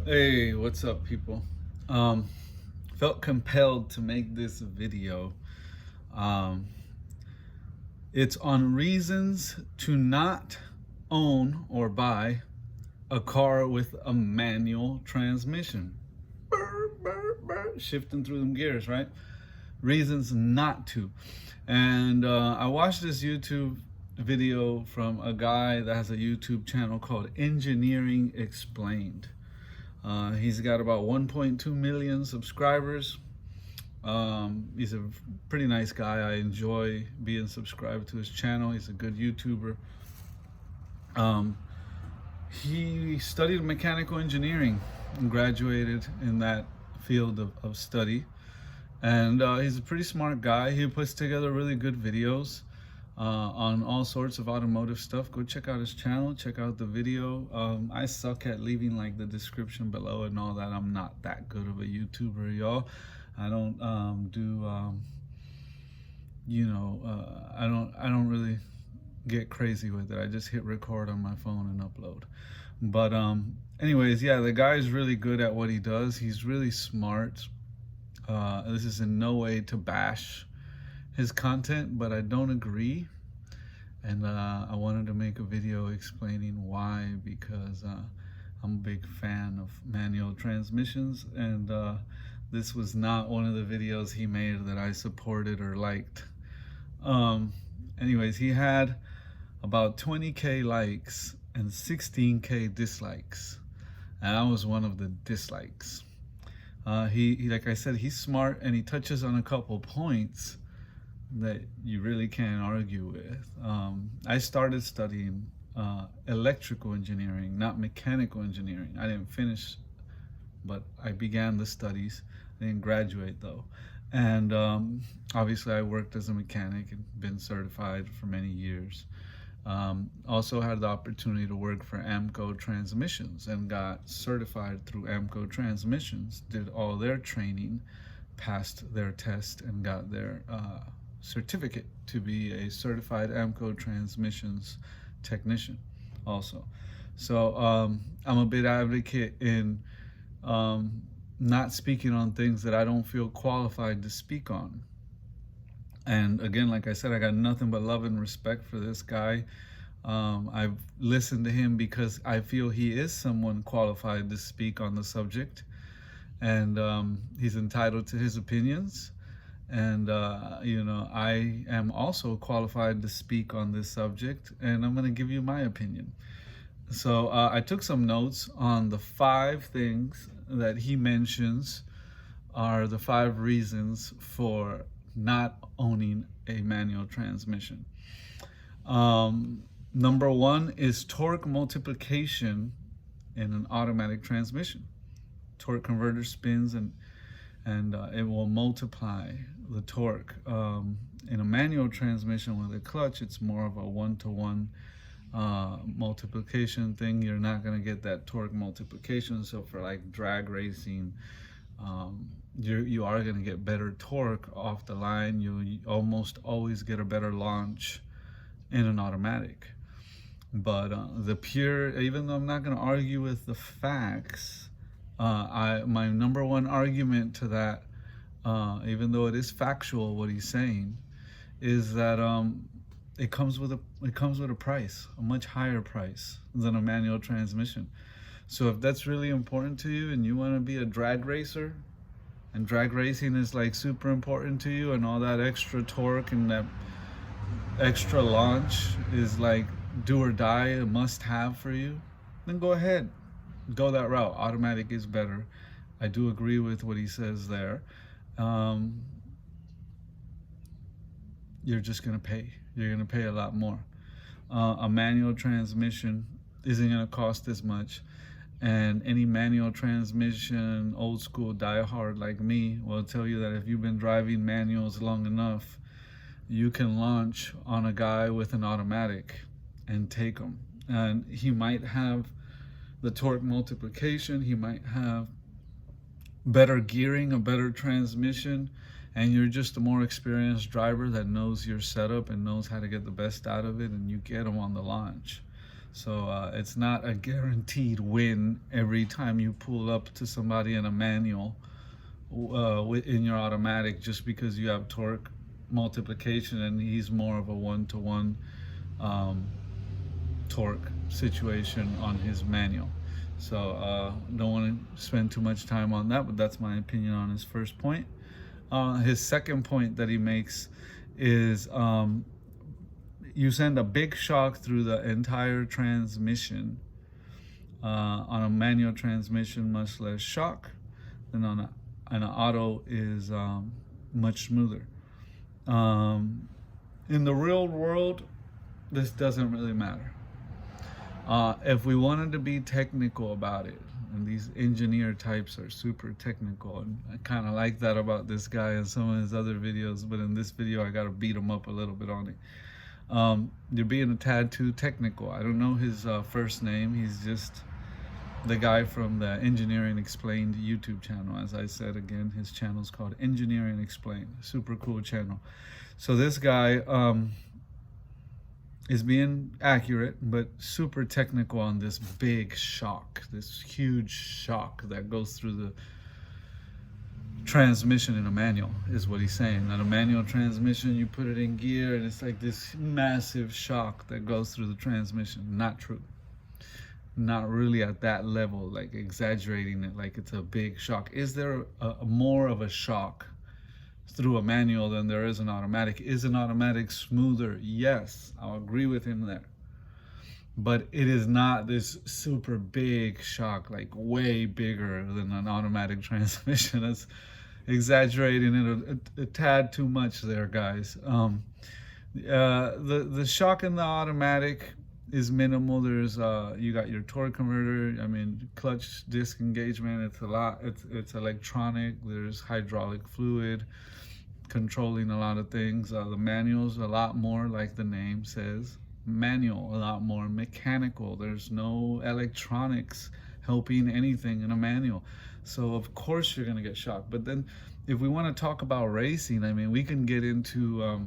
Hey, what's up, people? Um, Felt compelled to make this video. Um, it's on reasons to not own or buy a car with a manual transmission. Burr, burr, burr, shifting through them gears, right? Reasons not to. And I watched this YouTube video from a guy that has a YouTube channel called Engineering Explained. He's got about 1.2 million subscribers. He's a pretty nice guy. I enjoy being subscribed to his channel. He's a good YouTuber. He studied mechanical engineering and graduated in that field of study. And he's a pretty smart guy. He puts together really good videos on all sorts of automotive stuff. Go check out his channel, check out the video. I suck at leaving like the description below and all that. I'm not that good of a YouTuber, y'all. I don't I don't really get crazy with it. I just hit record on my phone and upload. But anyways, yeah, the guy is really good at what he does. He's really smart. This is in no way to bash his content, but I don't agree. And I wanted to make a video explaining why, because I'm a big fan of manual transmissions, and this was not one of the videos he made that I supported or liked. Anyways, he had about 20K likes and 16K dislikes, and I was one of the dislikes. He, like I said, he's smart, and he touches on a couple points that you really can't argue with. I started studying electrical engineering, not mechanical engineering. I didn't finish, but I began the studies. I didn't graduate though. And obviously I worked as a mechanic and been certified for many years. Also had the opportunity to work for AAMCO Transmissions and got certified through AAMCO Transmissions, did all their training, passed their test, and got their certificate to be a certified AAMCO Transmissions technician also. So I'm a big advocate in not speaking on things that I don't feel qualified to speak on. And again, like I said, I got nothing but love and respect for this guy. I've listened to him because I feel he is someone qualified to speak on the subject, and he's entitled to his opinions. And I am also qualified to speak on this subject, and I'm going to give you my opinion. So I took some notes on the 5 things that he mentions are the 5 reasons for not owning a manual transmission. Number 1 is torque multiplication in an automatic transmission. Torque converter spins and it will multiply the torque. In a manual transmission with a clutch, it's more of a 1-to-1 multiplication thing. You're not going to get that torque multiplication. So for like drag racing, you are going to get better torque off the line. You almost always get a better launch in an automatic. But even though I'm not going to argue with the facts, my number 1 argument to that, even though it is factual what he's saying, is that it comes with a price, a much higher price than a manual transmission. So if that's really important to you and you want to be a drag racer, and drag racing is like super important to you, and all that extra torque and that extra launch is like do or die, a must have for you, then go ahead, go that route. Automatic is better. I do agree with what he says there. You're just gonna pay. You're gonna pay a lot more. A manual transmission isn't gonna cost as much, and any manual transmission, old school diehard like me, will tell you that if you've been driving manuals long enough, you can launch on a guy with an automatic and take him. And he might have the torque multiplication, he might have better gearing, a better transmission, and you're just a more experienced driver that knows your setup and knows how to get the best out of it, and you get them on the launch. So it's not a guaranteed win every time you pull up to somebody in a manual in your automatic, just because you have torque multiplication and he's more of a one-to-one um, torque situation on his manual. So don't want to spend too much time on that, but that's my opinion on his first point. His second point that he makes is you send a big shock through the entire transmission. On a manual transmission, much less shock than on an auto is much smoother. In the real world, this doesn't really matter. If we wanted to be technical about it, and these engineer types are super technical, and I kind of like that about this guy in some of his other videos, but in this video I gotta beat him up a little bit on it. You're being a tad too technical. I don't know his first name. He's just the guy from the Engineering Explained YouTube channel. As I said again, his channel is called Engineering Explained. Super cool channel. So this guy is being accurate, but super technical on this big shock, this huge shock that goes through the transmission in a manual, is what he's saying. That a manual transmission, you put it in gear and it's like this massive shock that goes through the transmission. Not true. Not really at that level, like exaggerating it like it's a big shock. Is there a more of a shock through a manual than there is an automatic? Is an automatic smoother? Yes, I'll agree with him there. But it is not this super big shock, like way bigger than an automatic transmission. That's exaggerating it a tad too much there, guys. The shock in the automatic is minimal. There's you got your torque converter. I mean, clutch disc engagement. It's a lot. It's electronic. There's hydraulic fluid controlling a lot of things. The manual's a lot more, like the name says, manual, a lot more mechanical. There's no electronics helping anything in a manual. So of course you're gonna get shocked. But then if we want to talk about racing, I mean, we can get into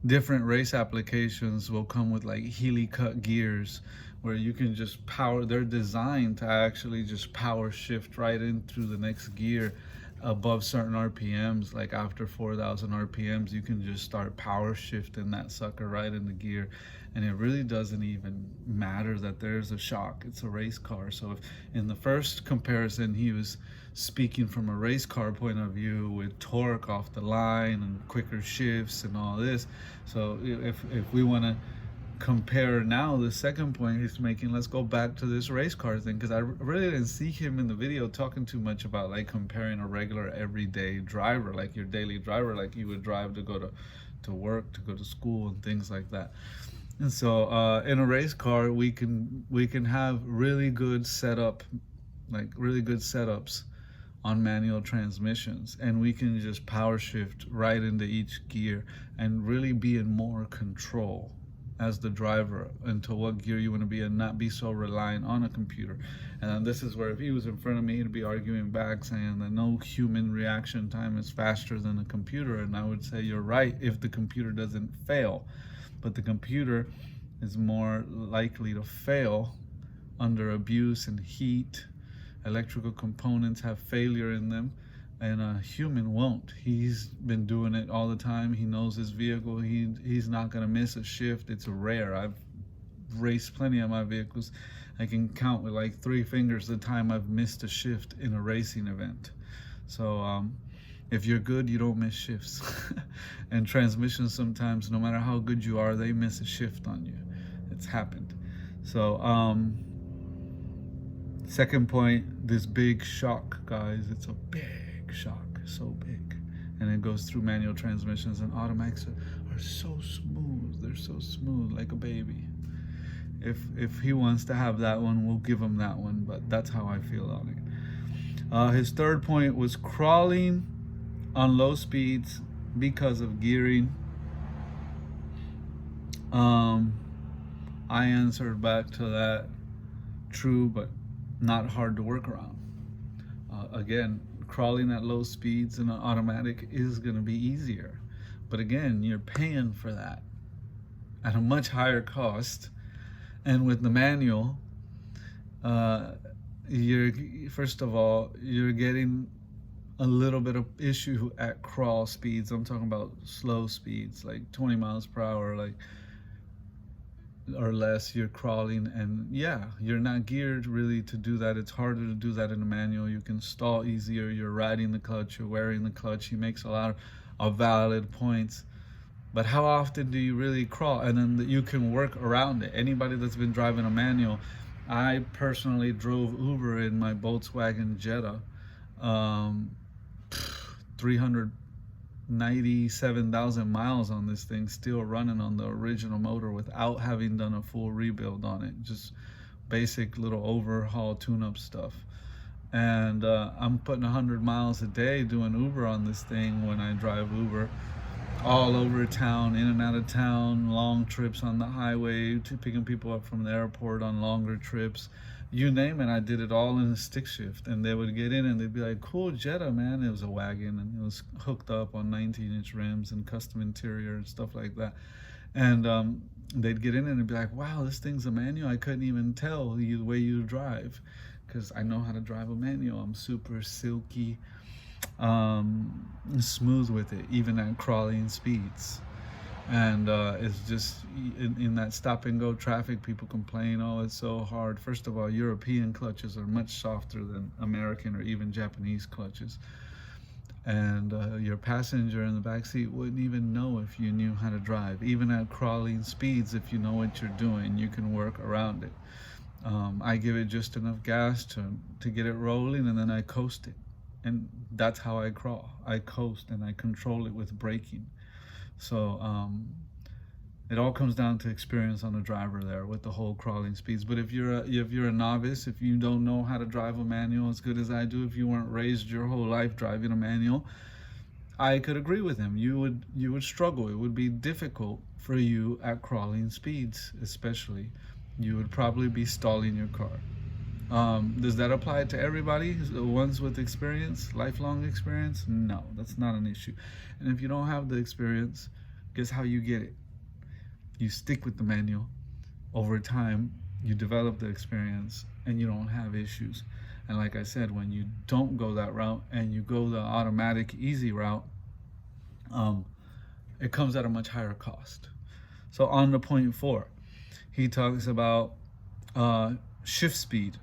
different race applications will come with like Healy cut gears, where you can just power. They're designed to actually just power shift right in through the next gear above certain RPMs. Like after 4,000 RPMs, you can just start power shifting that sucker right into gear, and it really doesn't even matter that there's a shock. It's a race car. So if in the first comparison he was speaking from a race car point of view with torque off the line and quicker shifts and all this, so if we want to compare now the second point he's making, let's go back to this race car thing, because I really didn't see him in the video talking too much about like comparing a regular everyday driver, like your daily driver, like you would drive to go to work, to go to school and things like that. And so in a race car we can have really good setup, like really good setups on manual transmissions, and we can just power shift right into each gear and really be in more control as the driver into what gear you want to be, and not be so reliant on a computer. And then this is where if he was in front of me, he'd be arguing back saying that no human reaction time is faster than a computer, and I would say you're right if the computer doesn't fail, but the computer is more likely to fail under abuse and heat. Electrical components have failure in them, and a human won't. He's been doing it all the time. He knows his vehicle. He's not gonna miss a shift. It's rare. I've raced plenty of my vehicles. I can count with like 3 fingers the time I've missed a shift in a racing event. So if you're good, you don't miss shifts. And transmissions, sometimes, no matter how good you are, they miss a shift on you. It's happened. So second point, this big shock, guys. It's a big shock, so big, and it goes through manual transmissions, and automatics are so smooth. They're so smooth, like a baby. If he wants to have that one, we'll give him that one, but that's how I feel on it. His third point was crawling on low speeds because of gearing. I answered back to that, true, but not hard to work around. Again, crawling at low speeds in an automatic is going to be easier, but again, you're paying for that. at a much higher cost. And with the manual, you're first of all, you're getting a little bit of issue at crawl speeds. I'm talking about slow speeds, like 20 miles per hour, like or less. You're crawling, and yeah, you're not geared really to do that. It's harder to do that in a manual. You can stall easier. You're riding the clutch. You're wearing the clutch. He makes a lot of valid points. But how often do you really crawl? And then you can work around it. Anybody that's been driving a manual, I personally drove Uber in my Volkswagen Jetta, 397,000 miles on this thing, still running on the original motor without having done a full rebuild on it. Just basic little overhaul tune-up stuff. And I'm putting 100 miles a day doing Uber on this thing when I drive Uber. All over town, in and out of town, long trips on the highway, to picking people up from the airport on longer trips, you name it. I did it all in a stick shift, and they would get in and they'd be like, cool Jetta, man. It was a wagon, and it was hooked up on 19-inch rims and custom interior and stuff like that. And they'd get in and they'd be like, wow, this thing's a manual. I couldn't even tell the way you drive, because I know how to drive a manual. I'm super silky, smooth with it, even at crawling speeds. And it's just in that stop and go traffic, people complain, oh, it's so hard. First of all, European clutches are much softer than American or even Japanese clutches, and your passenger in the back seat wouldn't even know if you knew how to drive. Even at crawling speeds, if you know what you're doing, you can work around it. I give it just enough gas to get it rolling, and then I coast it. And that's how I crawl. I coast and I control it with braking. So it all comes down to experience on the driver there with the whole crawling speeds. But if you're a novice, if you don't know how to drive a manual as good as I do, if you weren't raised your whole life driving a manual, I could agree with him. You would struggle. It would be difficult for you at crawling speeds, especially. You would probably be stalling your car. Does that apply to everybody? The ones with experience, lifelong experience? No, that's not an issue. And if you don't have the experience, guess how you get it? You stick with the manual. Over time, you develop the experience and you don't have issues. And like I said, when you don't go that route and you go the automatic easy route, it comes at a much higher cost. So on to point 4, he talks about shift speed.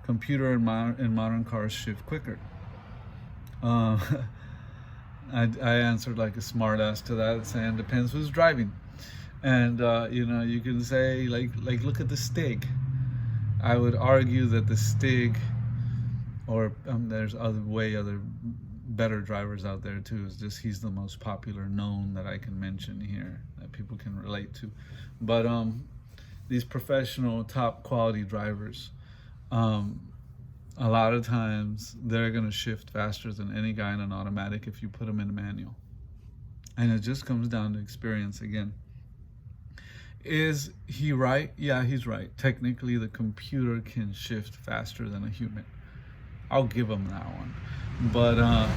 Computer and modern cars shift quicker. I answered like a smartass to that, saying depends who's driving. And you can say like look at the Stig. I would argue that the Stig, or there's other better drivers out there too. It's just he's the most popular known that I can mention here that people can relate to. But these professional top quality drivers, a lot of times they're going to shift faster than any guy in an automatic if you put them in a manual. And it just comes down to experience again. Is he right? Yeah, he's right. Technically, the computer can shift faster than a human. I'll give him that one. But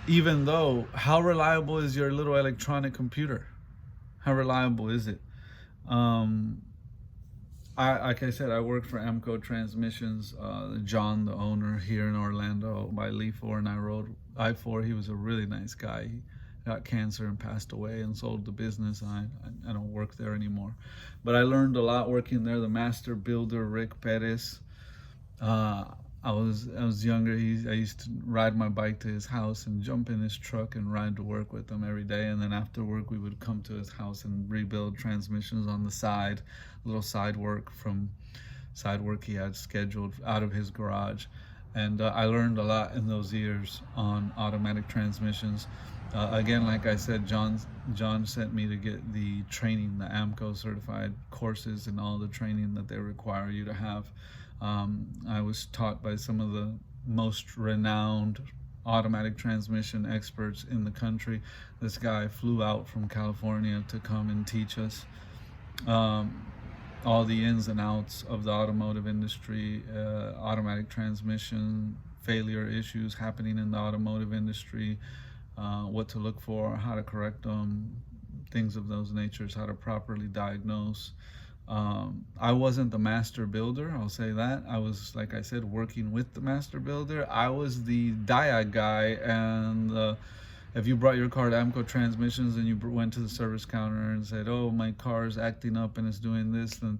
even though, how reliable is your little electronic computer? How reliable is it? Like I said, I work for AAMCO Transmissions. John, the owner here in Orlando by Lee 4 and I-4, he was a really nice guy. He got cancer and passed away and sold the business. I don't work there anymore. But I learned a lot working there. The master builder, Rick Perez. I was younger. I used to ride my bike to his house and jump in his truck and ride to work with him every day. And then after work, we would come to his house and rebuild transmissions on the side, little side work he had scheduled out of his garage. And I learned a lot in those years on automatic transmissions. Again, like I said, John sent me to get the training, the AAMCO certified courses and all the training that they require you to have. I was taught by some of the most renowned automatic transmission experts in the country. This guy flew out from California to come and teach us all the ins and outs of the automotive industry, automatic transmission, failure issues happening in the automotive industry, what to look for, how to correct them, things of those natures, how to properly diagnose. I wasn't the master builder, I'll say that. I was, like I said, working with the master builder. I was the diag guy, and if you brought your car to AAMCO Transmissions and you went to the service counter and said, oh, my car is acting up and it's doing this, then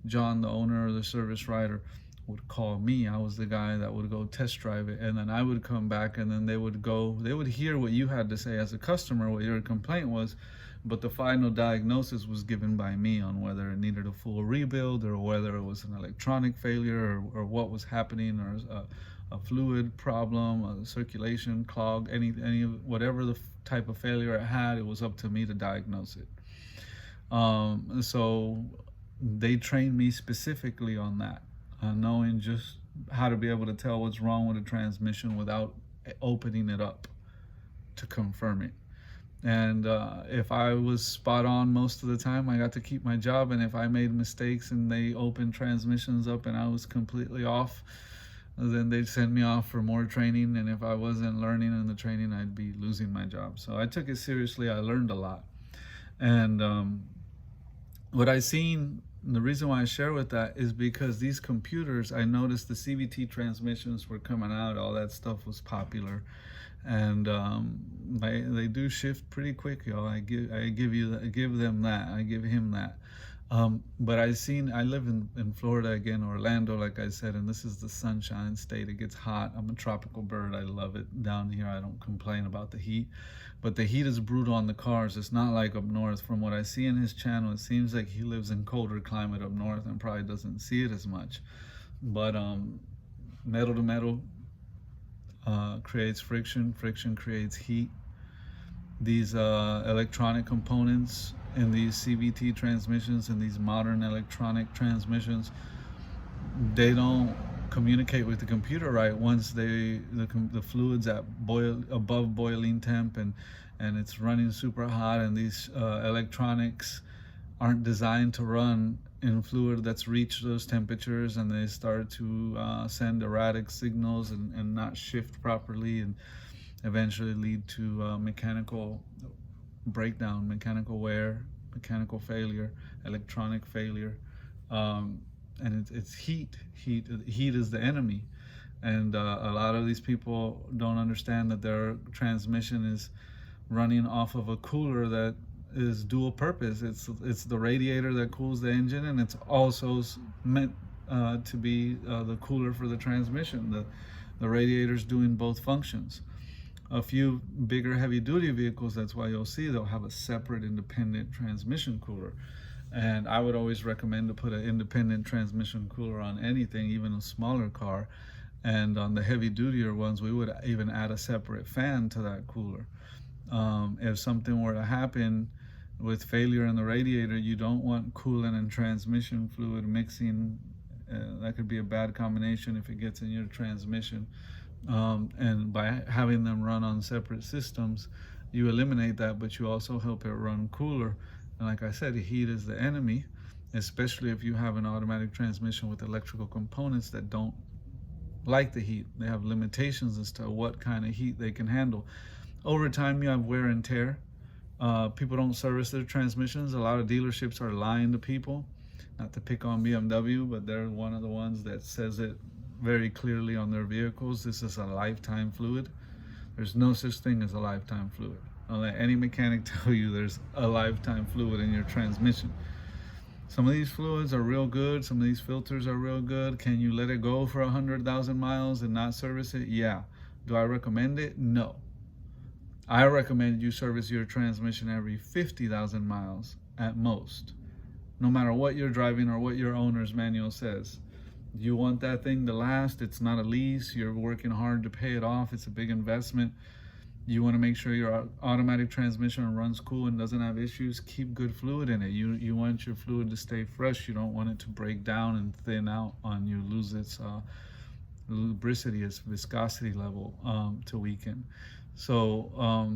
John, the owner or the service writer, would call me. I was the guy that would go test drive it, and then I would come back, and then they would hear what you had to say as a customer, what your complaint was, but the final diagnosis was given by me on whether it needed a full rebuild or whether it was an electronic failure or what was happening, or a fluid problem, a circulation clog, any whatever the type of failure it had. It was up to me to diagnose it. So they trained me specifically on that, knowing just how to be able to tell what's wrong with a transmission without opening it up to confirm it. And if I was spot on most of the time, I got to keep my job. And if I made mistakes and they opened transmissions up and I was completely off, then they'd send me off for more training. And if I wasn't learning in the training, I'd be losing my job. So I took it seriously. I learned a lot. And what I seen, the reason why I share with that is because these computers, I noticed the CVT transmissions were coming out. All that stuff was popular. And they do shift pretty quick, y'all. I give them that. I give him that. But I live in Florida again, Orlando, like I said, and this is the sunshine state. It gets hot. I'm a tropical bird. I love it down here. I don't complain about the heat, but the heat is brutal on the cars. It's not like up north. From what I see in his channel, it seems like he lives in colder climate up north and probably doesn't see it as much. But metal to metal creates friction. Friction creates heat. These electronic components in these CVT transmissions and these modern electronic transmissions, they don't communicate with the computer right once the fluid's at above boiling temp and it's running super hot, and these electronics aren't designed to run in fluid that's reached those temperatures, and they start to send erratic signals and not shift properly, and eventually lead to mechanical breakdown, mechanical wear, mechanical failure, electronic failure. And it's heat. Heat is the enemy. And a lot of these people don't understand that their transmission is running off of a cooler that is dual purpose. It's the radiator that cools the engine, and it's also meant to be the cooler for the transmission. The radiator's doing both functions. A few bigger heavy duty vehicles, that's why you'll see they'll have a separate independent transmission cooler. And I would always recommend to put an independent transmission cooler on anything, even a smaller car. And on the heavy dutier ones, we would even add a separate fan to that cooler. If something were to happen with failure in the radiator, you don't want coolant and transmission fluid mixing. That could be a bad combination if it gets in your transmission. And by having them run on separate systems, you eliminate that, but you also help it run cooler. And like I said, heat is the enemy, especially if you have an automatic transmission with electrical components that don't like the heat. They have limitations as to what kind of heat they can handle. Over time, you have wear and tear. People don't service their transmissions. A lot of dealerships are lying to people. Not to pick on BMW, but they're one of the ones that says it very clearly on their vehicles. This is a lifetime fluid. There's no such thing as a lifetime fluid. Don't let any mechanic tell you there's a lifetime fluid in your transmission. Some of these fluids are real good. Some of these filters are real good. Can you let it go for 100,000 miles and not service it? Yeah. Do I recommend it? No. I recommend you service your transmission every 50,000 miles at most, no matter what you're driving or what your owner's manual says. You want that thing to last. It's not a lease. You're working hard to pay it off. It's a big investment. You want to make sure your automatic transmission runs cool and doesn't have issues. Keep good fluid in it. You want your fluid to stay fresh. You don't want it to break down and thin out on you, lose its lubricity, its viscosity level to weaken. So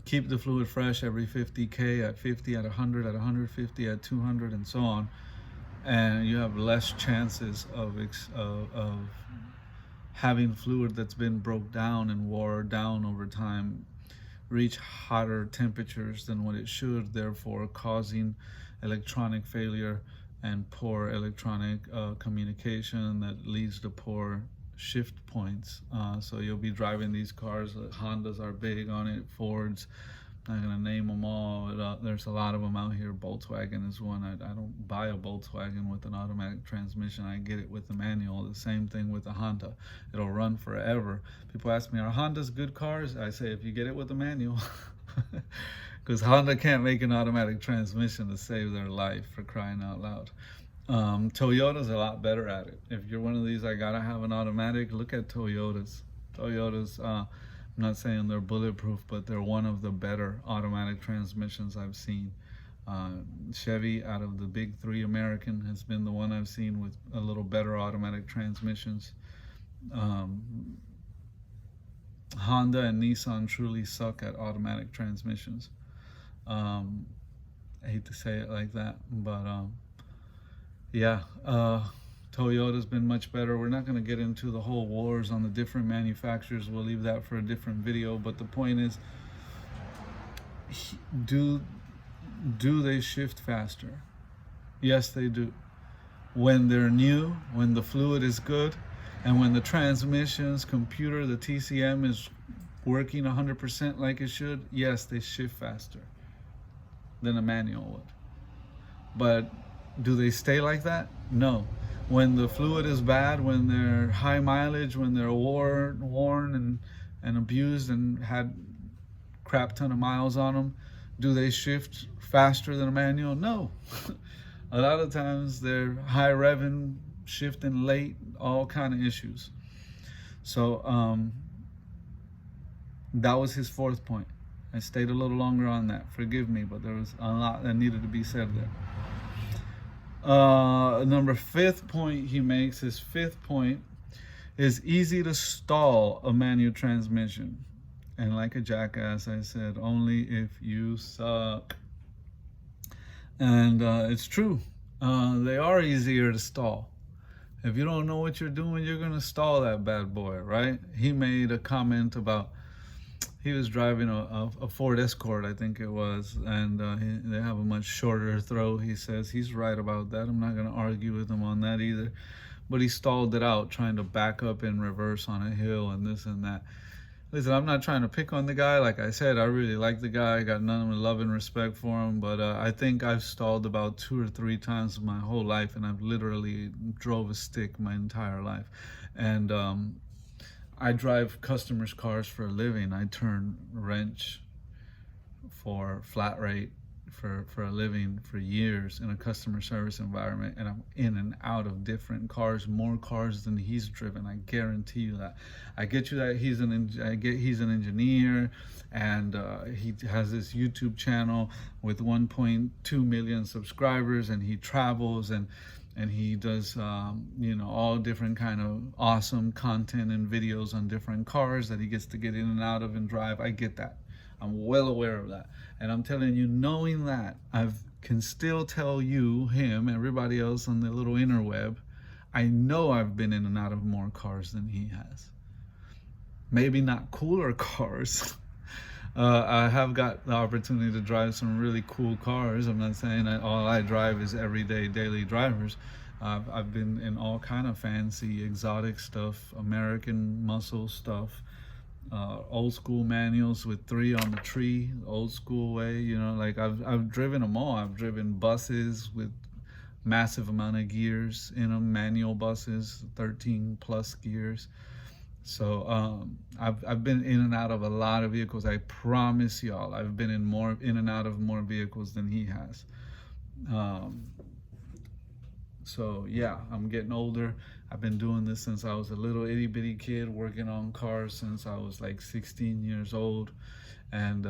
keep the fluid fresh every 50K, at 50, at 100, at 150, at 200, and so on. And you have less chances of having fluid that's been broke down and wore down over time reach hotter temperatures than what it should, therefore causing electronic failure and poor electronic communication that leads to poor shift points. So you'll be driving these cars. Hondas are big on it, Fords. I'm not gonna name them all. There's a lot of them out here. Volkswagen is one. I don't buy a Volkswagen with an automatic transmission. I get it with the manual. The same thing with the Honda. It'll run forever. People ask me, are Hondas good cars? I say, if you get it with the manual. Because Honda can't make an automatic transmission to save their life, for crying out loud. Toyota's a lot better at it. If you're one of these, I gotta have an automatic, look at Toyotas. I'm not saying they're bulletproof, but they're one of the better automatic transmissions I've seen. Chevy, out of the big three American, has been the one I've seen with a little better automatic transmissions. Honda and Nissan truly suck at automatic transmissions. I hate to say it like that, but yeah, Toyota's been much better. We're not going to get into the whole wars on the different manufacturers. We'll leave that for a different video. But the point is, do they shift faster? Yes, they do. When they're new, when the fluid is good, and when the transmission's computer, the TCM, is working 100% like it should, yes, they shift faster than a manual would. But do they stay like that? No. When the fluid is bad, when they're high mileage, when they're worn and abused and had crap ton of miles on them, do they shift faster than a manual? No. A lot of times they're high revving, shifting late, all kind of issues. So that was his fourth point. I stayed a little longer on that. Forgive me, but there was a lot that needed to be said there. Number fifth point he makes, his fifth point is easy to stall a manual transmission. And like a jackass, I said, only if you suck. And it's true. They are easier to stall. If you don't know what you're doing, you're going to stall that bad boy, right? He made a comment about, he was driving a Ford Escort, I think it was, and they have a much shorter throw. He says he's right about that. I'm not going to argue with him on that either. But he stalled it out, trying to back up in reverse on a hill and this and that. Listen, I'm not trying to pick on the guy. Like I said, I really like the guy. I got none of love and respect for him. But I think I've stalled about 2 or 3 times my whole life, and I've literally drove a stick my entire life. And I drive customers' cars for a living. I turn wrench for flat rate for a living for years in a customer service environment, and I'm in and out of different cars, more cars than he's driven. I guarantee you that. I get you that he's an engineer, and he has this YouTube channel with 1.2 million subscribers, and he travels and he does all different kind of awesome content and videos on different cars that he gets to get in and out of and drive. I get that. I'm well aware of that. And I'm telling you, knowing that, I can still tell you, him, everybody else on the little interweb, I know I've been in and out of more cars than he has. Maybe not cooler cars. I have got the opportunity to drive some really cool cars. I'm not saying that all I drive is everyday daily drivers. I've been in all kind of fancy exotic stuff, American muscle stuff, old school manuals with 3 on the tree, old school way, like I've driven them all. I've driven buses with massive amount of gears in them, manual buses, 13 plus gears. So I've been in and out of a lot of vehicles. I promise y'all, I've been in and out of more vehicles than he has. So yeah, I'm getting older. I've been doing this since I was a little itty bitty kid, working on cars since I was like 16 years old, and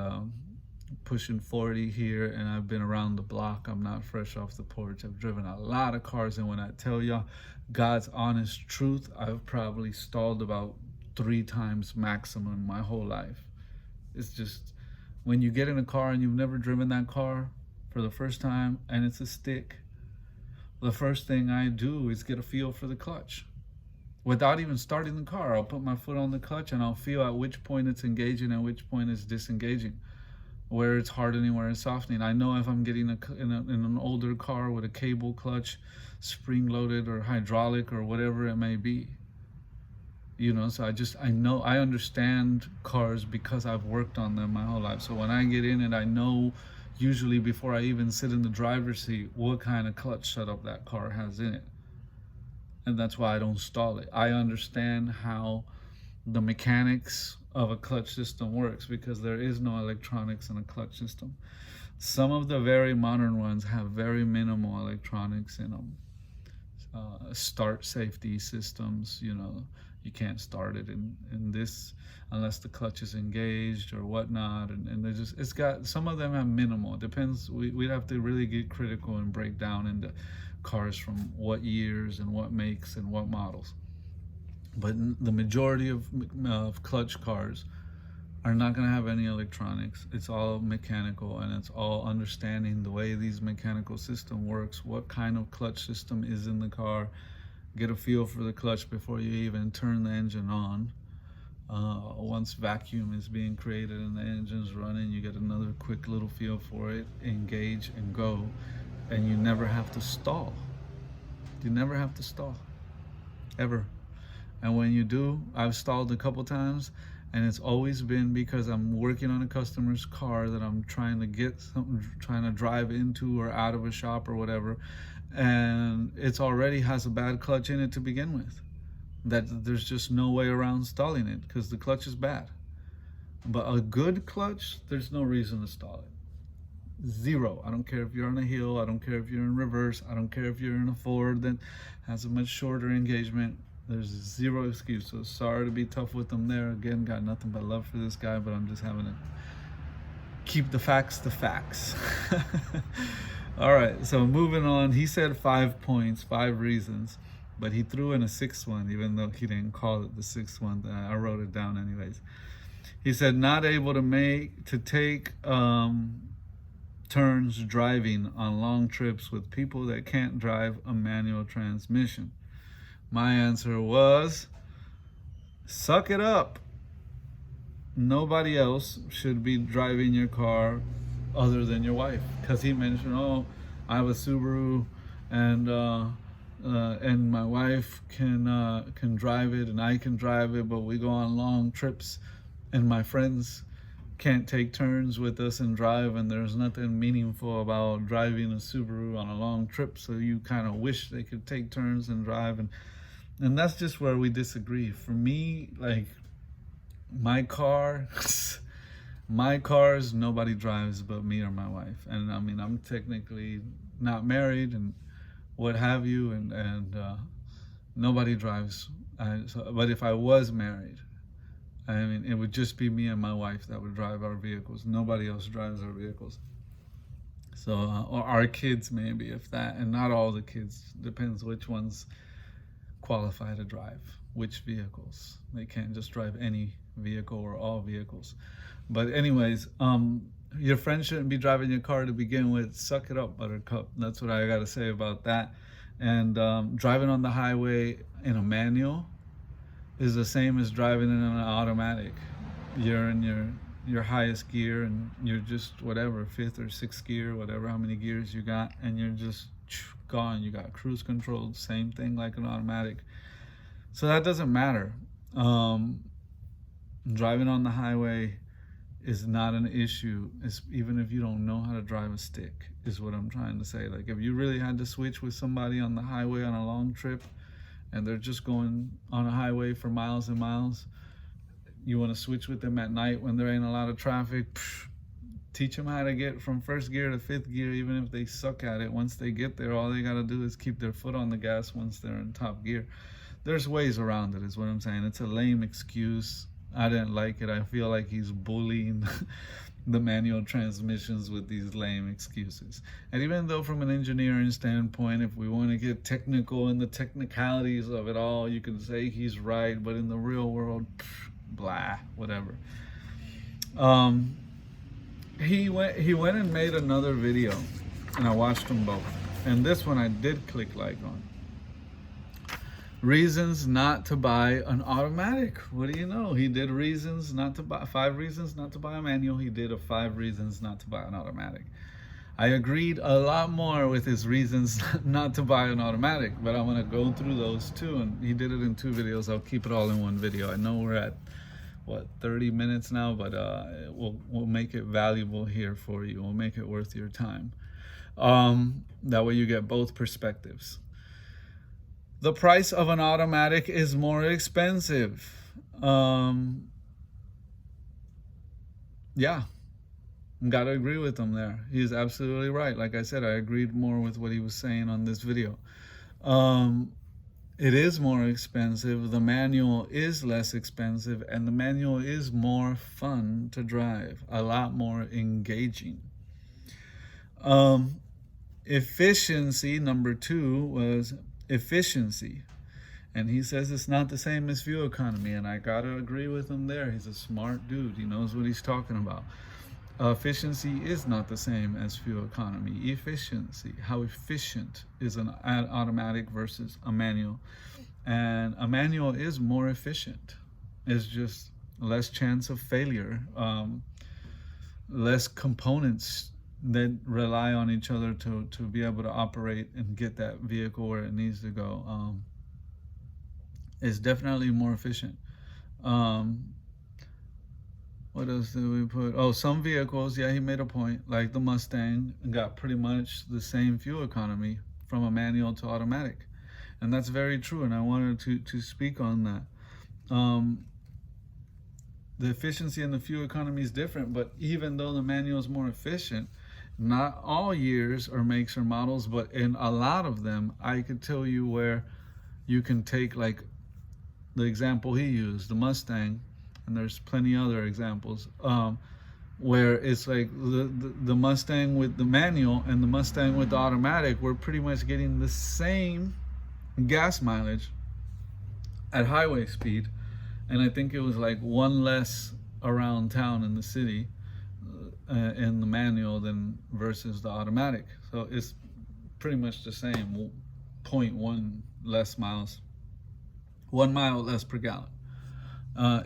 pushing 40 here, and I've been around the block. I'm not fresh off the porch. I've driven a lot of cars, and when I tell y'all God's honest truth, I've probably stalled about 3 times maximum my whole life. It's just, when you get in a car and you've never driven that car for the first time and it's a stick, the first thing I do is get a feel for the clutch. without even starting the car. I'll put my foot on the clutch and I'll feel at which point it's engaging and which point it's disengaging, where it's hardening, where it's softening. I know if I'm getting in an older car with a cable clutch, spring loaded or hydraulic or whatever it may be. So I understand cars because I've worked on them my whole life. So when I get in it, I know usually before I even sit in the driver's seat what kind of clutch setup that car has in it. And that's why I don't stall it. I understand how the mechanics of a clutch system works because there is no electronics in a clutch system. Some of the very modern ones have very minimal electronics in them. Start safety systems, you can't start it in this unless the clutch is engaged or whatnot, and it's got, some of them have minimal. It depends. We'd have to really get critical and break down into cars from what years and what makes and what models. But the majority of clutch cars are not going to have any electronics. It's all mechanical, and it's all understanding the way these mechanical system works, what kind of clutch system is in the car. Get a feel for the clutch before you even turn the engine on. Once vacuum is being created and the engine's running, you get another quick little feel for it, engage and go, and you never have to stall. You never have to stall, ever. And when you do, I've stalled a couple times, and it's always been because I'm working on a customer's car that I'm trying to get something, trying to drive into or out of a shop or whatever, and it's already has a bad clutch in it to begin with. That there's just no way around stalling it because the clutch is bad. But a good clutch, there's no reason to stall it. Zero. I don't care if you're on a hill. I don't care if you're in reverse. I don't care if you're in a Ford that has a much shorter engagement. There's zero excuse. So sorry to be tough with them there. Again, got nothing but love for this guy, but I'm just having to keep the facts the facts. All right, so moving on. He said 5 points, 5 reasons, but he threw in a 6th one, even though he didn't call it the 6th one. I wrote it down anyways. He said not able to take turns driving on long trips with people that can't drive a manual transmission. My answer was, suck it up. Nobody else should be driving your car other than your wife, because he mentioned, oh, I have a Subaru, and my wife can drive it, and I can drive it, but we go on long trips, and my friends can't take turns with us and drive, and there's nothing meaningful about driving a Subaru on a long trip, so you kind of wish they could take turns and drive, and that's just where we disagree. For me, like, my cars, nobody drives but me or my wife. And I mean, I'm technically not married and what have you, and nobody drives. But if I was married, I mean, it would just be me and my wife that would drive our vehicles. Nobody else drives our vehicles. So, or our kids maybe, if that, and not all the kids. Depends which ones qualify to drive which vehicles. They can't just drive any vehicle or all vehicles. But anyways, your friend shouldn't be driving your car to begin with. Suck it up, buttercup. That's what I got to say about that. And driving on the highway in a manual is the same as driving in an automatic. You're in your highest gear, and you're just whatever, 5th or 6th gear, whatever, how many gears you got, and you're just gone. You got cruise control, same thing like an automatic. So that doesn't matter. Driving on the highway is not an issue. It's, even if you don't know how to drive a stick, is what I'm trying to say. Like, if you really had to switch with somebody on the highway on a long trip, and they're just going on a highway for miles and miles, you want to switch with them at night when there ain't a lot of traffic, teach them how to get from 1st gear to 5th gear, even if they suck at it. Once they get there, all they got to do is keep their foot on the gas once they're in top gear. There's ways around it, is what I'm saying. It's a lame excuse. I didn't like it. I feel like he's bullying the manual transmissions with these lame excuses. And even though from an engineering standpoint, if we want to get technical in the technicalities of it all, you can say he's right, but in the real world, blah, whatever. He went and made another video, and I watched them both. And this one I did click like on. reasons not to buy an automatic. What do you know? He did reasons not to buy, 5 reasons not to buy a manual. He did a 5 reasons not to buy an automatic. I agreed a lot more with his reasons not to buy an automatic, but I'm gonna go through those too. And he did it in 2 videos. I'll keep it all in 1 video. I know we're at what 30 minutes now, but we'll make it valuable here for you. We'll make it worth your time. That way you get both perspectives. The price of an automatic is more expensive. Yeah, gotta agree with him there. He's absolutely right. Like I said, I agreed more with what he was saying on this video. It is more expensive. The manual is less expensive, and the manual is more fun to drive, a lot more engaging. Efficiency, number 2 was efficiency, and he says it's not the same as fuel economy, and I gotta agree with him there. He's a smart dude. He knows what he's talking about. Efficiency is not the same as fuel economy. Efficiency, how efficient is an automatic versus a manual? And a manual is more efficient. It's just less chance of failure, less components that rely on each other to be able to operate and get that vehicle where it needs to go. It's definitely more efficient. What else did we put? Oh, some vehicles, yeah, he made a point, like the Mustang got pretty much the same fuel economy from a manual to automatic. And that's very true, and I wanted to speak on that. The efficiency and the fuel economy is different, but even though the manual is more efficient, not all years or makes or models, but in a lot of them, I could tell you where you can take, like the example he used, the Mustang, and there's plenty other examples, where it's like the Mustang with the manual and the Mustang with the automatic, we're pretty much getting the same gas mileage at highway speed, and I think it was like 1 less around town in the city in the manual than versus the automatic. So it's pretty much the same, 0.1 less miles, 1 mile less per gallon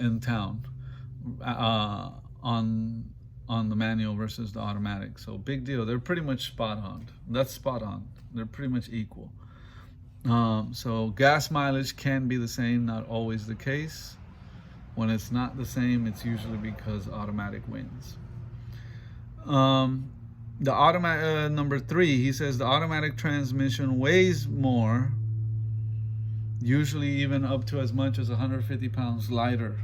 in town on the manual versus the automatic. So big deal. They're pretty much spot on. That's spot on. They're pretty much equal. So gas mileage can be the same, not always the case. When it's not the same, it's usually because automatic wins. The automatic, number 3, he says the automatic transmission weighs more, usually even up to as much as 150 pounds lighter.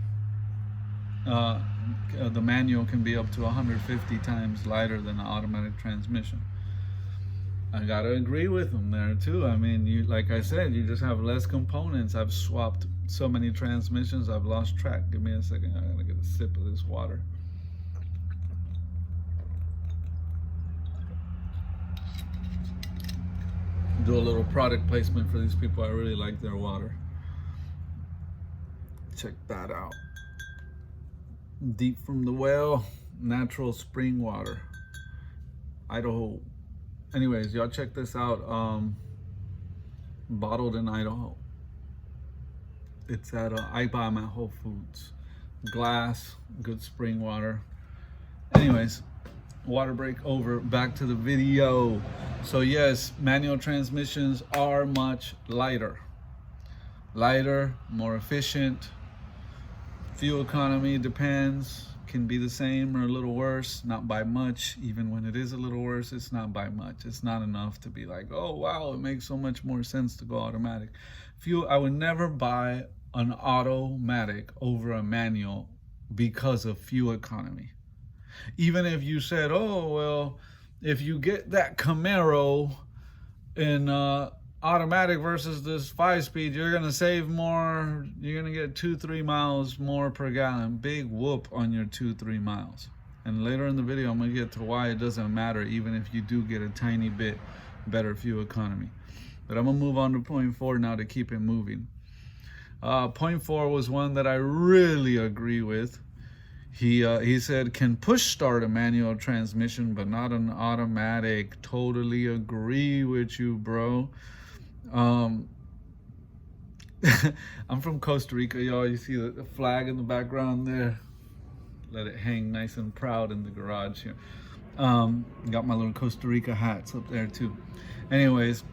The manual can be up to 150 times lighter than an automatic transmission. I gotta agree with him there too. I mean, you, like I said, you just have less components. I've swapped so many transmissions, I've lost track. Give me a second, I gotta get a sip of this water. Do a little product placement for these people. I really like their water. Check that out. Deep from the well, natural spring water, Idaho. Anyways, y'all check this out. Bottled in Idaho. It's at I buy them at Whole Foods. Glass, good spring water. Anyways, water break over. Back to the video. So yes, manual transmissions are much lighter, more efficient. Fuel economy depends, can be the same or a little worse, not by much. Even when it is a little worse, it's not by much. It's not enough to be like, oh wow, it makes so much more sense to go automatic. Fuel, I would never buy an automatic over a manual because of fuel economy. Even if you said, oh well, if you get that Camaro in automatic versus this 5-speed, you're gonna save more. You're gonna get 2-3 miles more per gallon. Big whoop on your 2-3 miles. And later in the video, I'm gonna get to why it doesn't matter, even if you do get a tiny bit better fuel economy. But I'm gonna move on to point 4 now to keep it moving. Point 4 was one that I really agree with. He said, can push start a manual transmission, but not an automatic. Totally agree with you, bro. I'm from Costa Rica, y'all. You see the flag in the background there? Let it hang nice and proud in the garage here. Got my little Costa Rica hats up there too. Anyways,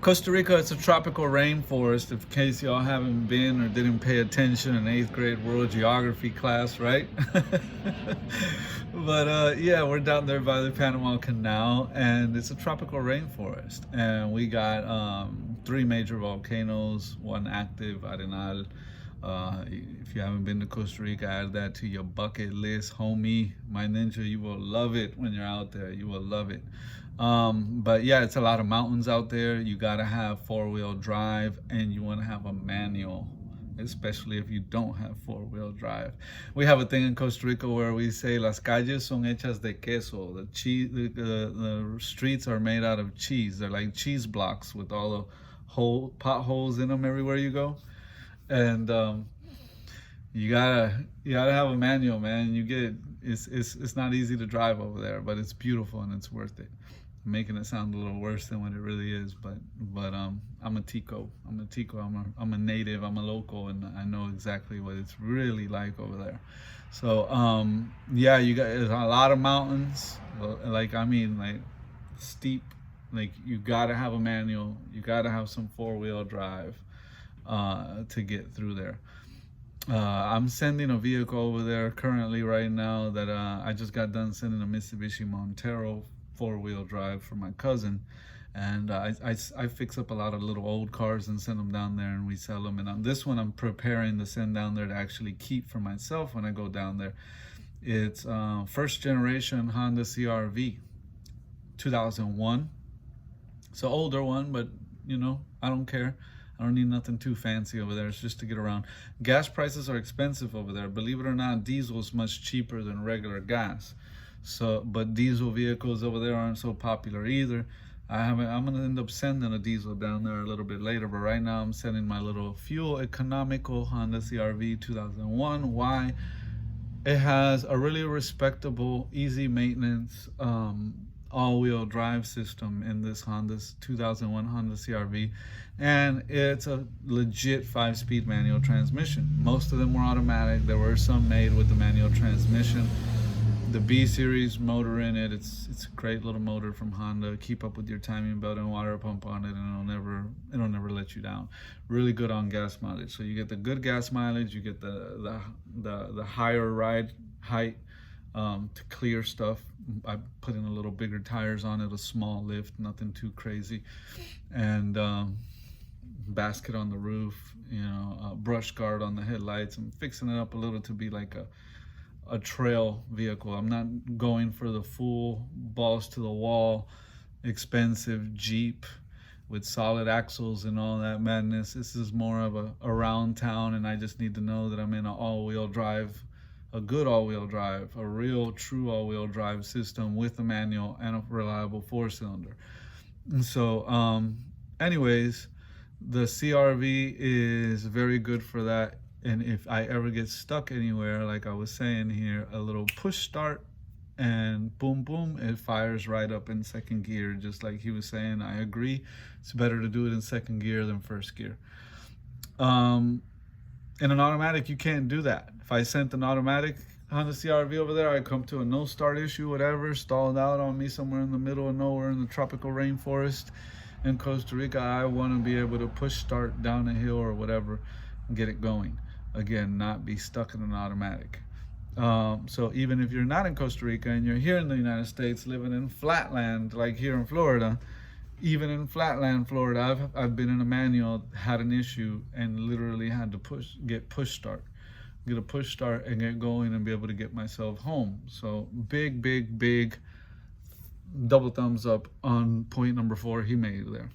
Costa Rica, it's a tropical rainforest, in case y'all haven't been or didn't pay attention in 8th grade world geography class, right? But yeah, we're down there by the Panama Canal, and it's a tropical rainforest. And we got 3 major volcanoes, one active, Arenal. If you haven't been to Costa Rica, add that to your bucket list, homie. My ninja, you will love it when you're out there. You will love it. But yeah, it's a lot of mountains out there. You gotta have 4-wheel drive, and you want to have a manual, especially if you don't have 4-wheel drive. We have a thing in Costa Rica where we say las calles son hechas de queso. The cheese, the streets are made out of cheese. They're like cheese blocks with all the potholes in them everywhere you go. And you gotta have a manual, man. It's not easy to drive over there, but it's beautiful and it's worth it. I'm making it sound a little worse than what it really is, but I'm a tico. I'm a native. I'm a local, and I know exactly what it's really like over there. So yeah, there's a lot of mountains. Like steep. Like you gotta have a manual. You gotta have some 4-wheel drive to get through there. I'm sending a vehicle over there currently right now that I just got done sending a Mitsubishi Montero 4-wheel drive for my cousin, and I fix up a lot of little old cars and send them down there and we sell them. And on this one, I'm preparing to send down there to actually keep for myself when I go down there. It's first generation Honda CR-V, 2001. It's an older one, but you know, I don't care. I don't need nothing too fancy over there. It's just to get around. Gas prices are expensive over there. Believe it or not, diesel is much cheaper than regular gas. So, but diesel vehicles over there aren't so popular either. I'm gonna end up sending a diesel down there a little bit later, but right now I'm sending my little fuel economical Honda CR-V 2001. Why? It has a really respectable, easy maintenance, all-wheel drive system in this 2001 Honda CR-V, and it's a legit 5-speed manual transmission. Most of them were automatic. There were some made with the manual transmission. The B series motor in it, it's a great little motor from Honda. Keep up with your timing belt and water pump on it, and it'll never let you down. Really good on gas mileage. So you get the good gas mileage, you get the higher ride height to clear stuff. I put in a little bigger tires on it, a small lift, nothing too crazy, and basket on the roof, you know, a brush guard on the headlights. I'm fixing it up a little to be like a trail vehicle. I'm not going for the full balls to the wall expensive Jeep with solid axles and all that madness. This is more of a around town, and I just need to know that I'm in an all-wheel drive, a good all-wheel drive, a real true all-wheel drive system with a manual and a reliable 4-cylinder. And so anyways, the CR-V is very good for that. And if I ever get stuck anywhere, like I was saying here, a little push start and boom, boom, it fires right up in 2nd gear, just like he was saying. I agree. It's better to do it in 2nd gear than 1st gear. In an automatic, you can't do that. If I sent an automatic Honda CR-V over there, I come to a no start issue, whatever, stalled out on me somewhere in the middle of nowhere in the tropical rainforest in Costa Rica. I want to be able to push start down a hill or whatever and get it going. Again, not be stuck in an automatic. So even if you're not in Costa Rica and you're here in the United States living in flatland, like here in Florida, even in flatland Florida, I've been in a manual, had an issue, and literally had to get a push start and get going and be able to get myself home. So big double thumbs up on point number 4 he made there.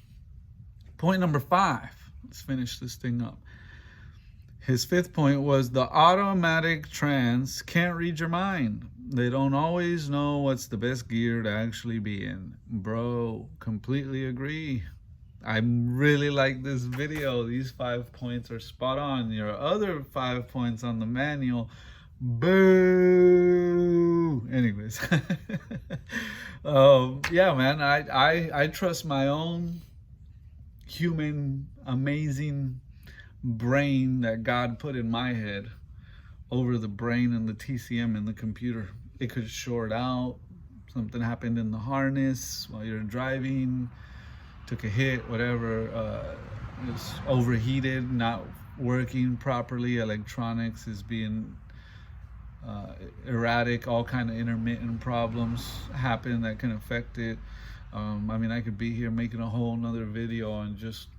Point number 5, let's finish this thing up. His 5th point was the automatic trans can't read your mind. They don't always know what's the best gear to actually be in. Bro, completely agree. I really like this video. These 5 points are spot on. Your other 5 points on the manual, boo. Anyways, yeah, man, I trust my own human, amazing brain that God put in my head over the brain and the TCM in the computer. It could short out, something happened in the harness while you're driving, took a hit, whatever, it's overheated, not working properly, electronics is being erratic, all kind of intermittent problems happen that can affect it. I mean, I could be here making a whole nother video on just,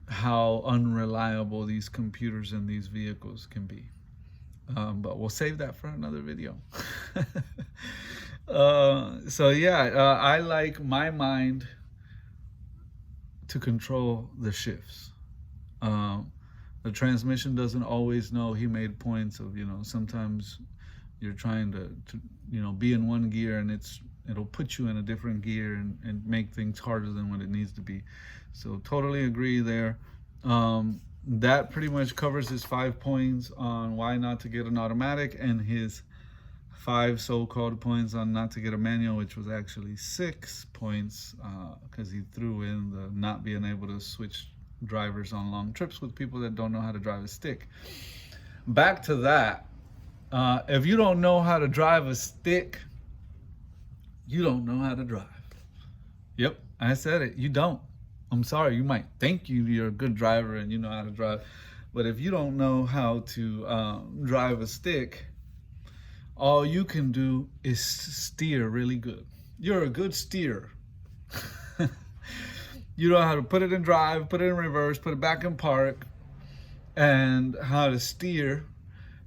how unreliable these computers and these vehicles can be. But we'll save that for another video. So yeah, I like my mind to control the shifts. The transmission doesn't always know. He made points of, sometimes you're trying to be in one gear and it'll put you in a different gear and make things harder than what it needs to be. So totally agree there. That pretty much covers his 5 points on why not to get an automatic, and his 5 so-called points on not to get a manual, which was actually 6 points, because he threw in the not being able to switch drivers on long trips with people that don't know how to drive a stick. Back to that, if you don't know how to drive a stick, you don't know how to drive. Yep, I said it. You don't. I'm sorry, you might think you're a good driver and you know how to drive, but if you don't know how to drive a stick, all you can do is steer really good. You're a good steerer. You know how to put it in drive, put it in reverse, put it back in park, and how to steer,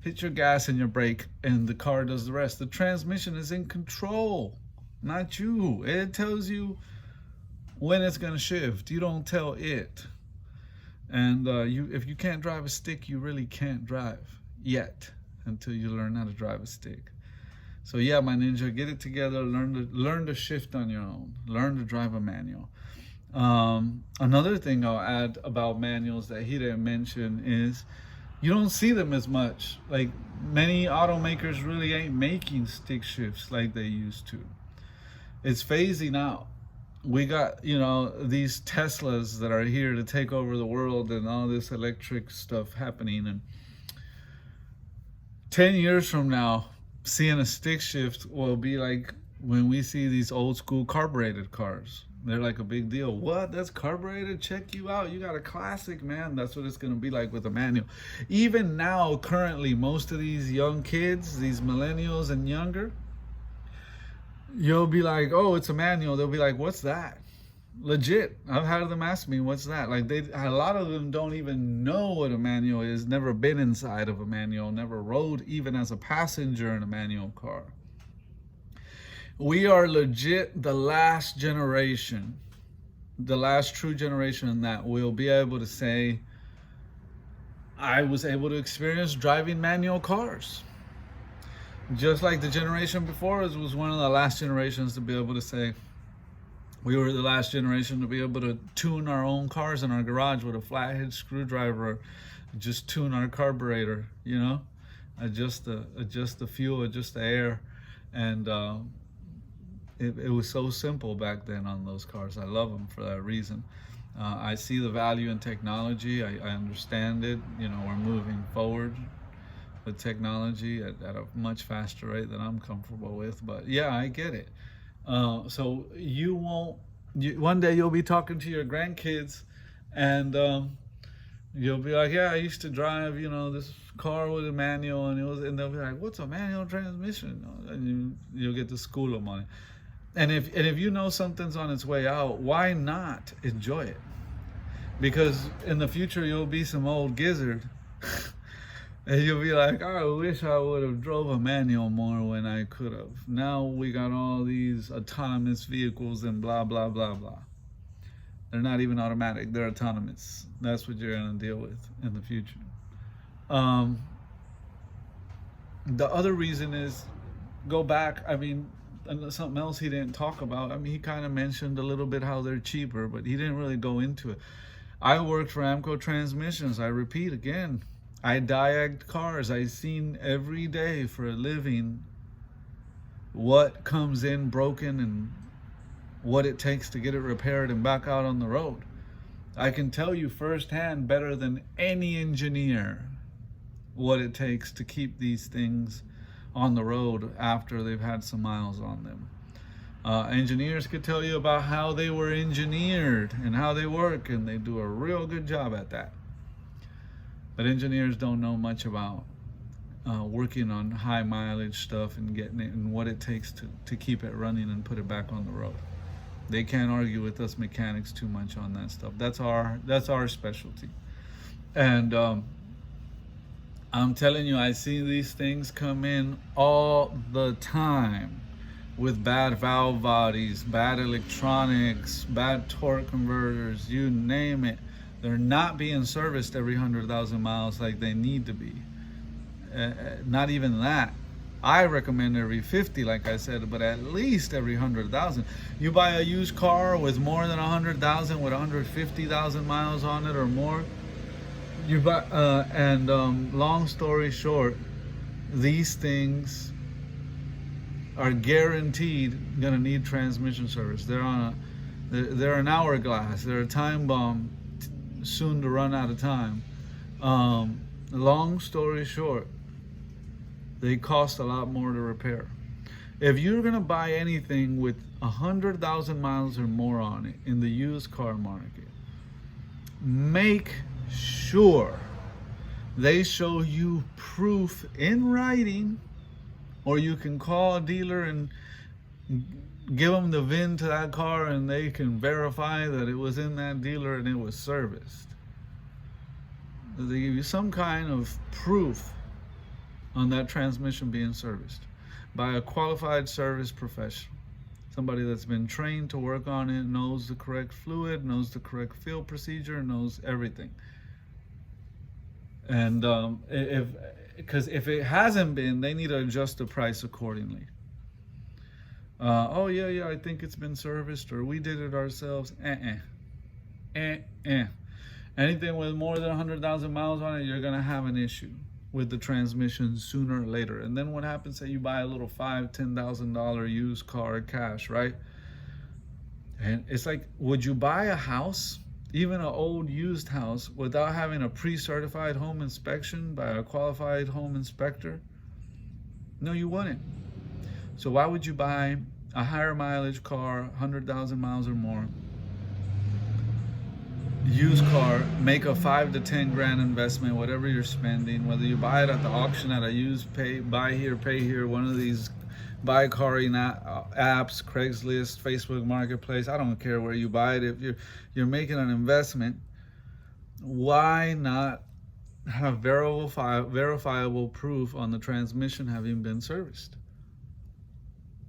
hit your gas and your brake, and the car does the rest. The transmission is in control, not you. It tells you when it's going to shift. You don't tell it. And if you can't drive a stick, you really can't drive yet until you learn how to drive a stick. So yeah, my ninja, get it together. Learn to shift on your own. Learn to drive a manual. Another thing I'll add about manuals that he didn't mention is you don't see them as much. Like, many automakers really ain't making stick shifts like they used to. It's phasing out. We got, these Teslas that are here to take over the world and all this electric stuff happening. And 10 years from now, seeing a stick shift will be like when we see these old school carbureted cars. They're like a big deal. What? That's carbureted? Check you out. You got a classic, man. That's what it's going to be like with a manual. Even now, currently, most of these young kids, these millennials and younger, you'll be like, oh, it's a manual. They'll be like, what's that? Legit. I've had them ask me, what's that? Like, a lot of them don't even know what a manual is, never been inside of a manual, never rode even as a passenger in a manual car. We are legit the last generation, the last true generation that will be able to say, I was able to experience driving manual cars. Just like the generation before us was one of the last generations to be able to say, we were the last generation to be able to tune our own cars in our garage with a flathead screwdriver, just tune our carburetor, adjust the fuel, adjust the air. And it was so simple back then on those cars. I love them for that reason. I see the value in technology. I understand it. We're moving forward with technology at a much faster rate than I'm comfortable with. But yeah, I get it. So one day you'll be talking to your grandkids and you'll be like, yeah, I used to drive, this car with a manual, and they'll be like, what's a manual transmission? And you'll get to school them on it. And if you know something's on its way out, why not enjoy it? Because in the future you'll be some old gizzard and you'll be like, I wish I would have drove a manual more when I could have. Now we got all these autonomous vehicles and blah, blah, blah, blah. They're not even automatic, they're autonomous. That's what you're gonna deal with in the future. The other reason is, go back, and something else he didn't talk about. He kind of mentioned a little bit how they're cheaper, but he didn't really go into it. I worked for AAMCO Transmissions. I repeat again, I diagged cars. I seen every day for a living what comes in broken and what it takes to get it repaired and back out on the road. I can tell you firsthand, better than any engineer, what it takes to keep these things on the road after they've had some miles on them. Engineers could tell you about how they were engineered and how they work, and they do a real good job at that. But engineers don't know much about working on high mileage stuff and getting it and what it takes to keep it running and put it back on the road. They can't argue with us mechanics too much on that stuff. That's our specialty. And I'm telling you, I see these things come in all the time with bad valve bodies, bad electronics, bad torque converters, you name it. They're not being serviced every 100,000 miles like they need to be. Not even that. I recommend every 50, like I said, but at least every 100,000. You buy a used car with more than 100,000, with 150,000 miles on it or more. You buy, long story short, these things are guaranteed gonna need transmission service. They're an hourglass. They're a time bomb, soon to run out of time. Long story short, they cost a lot more to repair. If you're gonna buy anything with 100,000 miles or more on it in the used car market, make sure they show you proof in writing, or you can call a dealer and give them the VIN to that car and they can verify that it was in that dealer and it was serviced. They give you some kind of proof on that transmission being serviced by a qualified service professional. Somebody that's been trained to work on it, knows the correct fluid, knows the correct fill procedure, knows everything. And because if it hasn't been, they need to adjust the price accordingly. Oh yeah, I think it's been serviced, or we did it ourselves. Anything with more than 100,000 miles on it, you're gonna have an issue with the transmission sooner or later. And then what happens? Say you buy a little $5,000-$10,000 used car cash, right? And it's like, would you buy a house, even an old used house, without having a pre-certified home inspection by a qualified home inspector? No, you wouldn't. So why would you buy a higher mileage car, 100,000 miles or more, used car, make a 5 to 10 grand investment, whatever you're spending, whether you buy it at the auction, at a used buy here, pay here, one of these buy caring apps, Craigslist, Facebook Marketplace, I don't care where you buy it. If you're making an investment, why not have verifiable proof on the transmission having been serviced?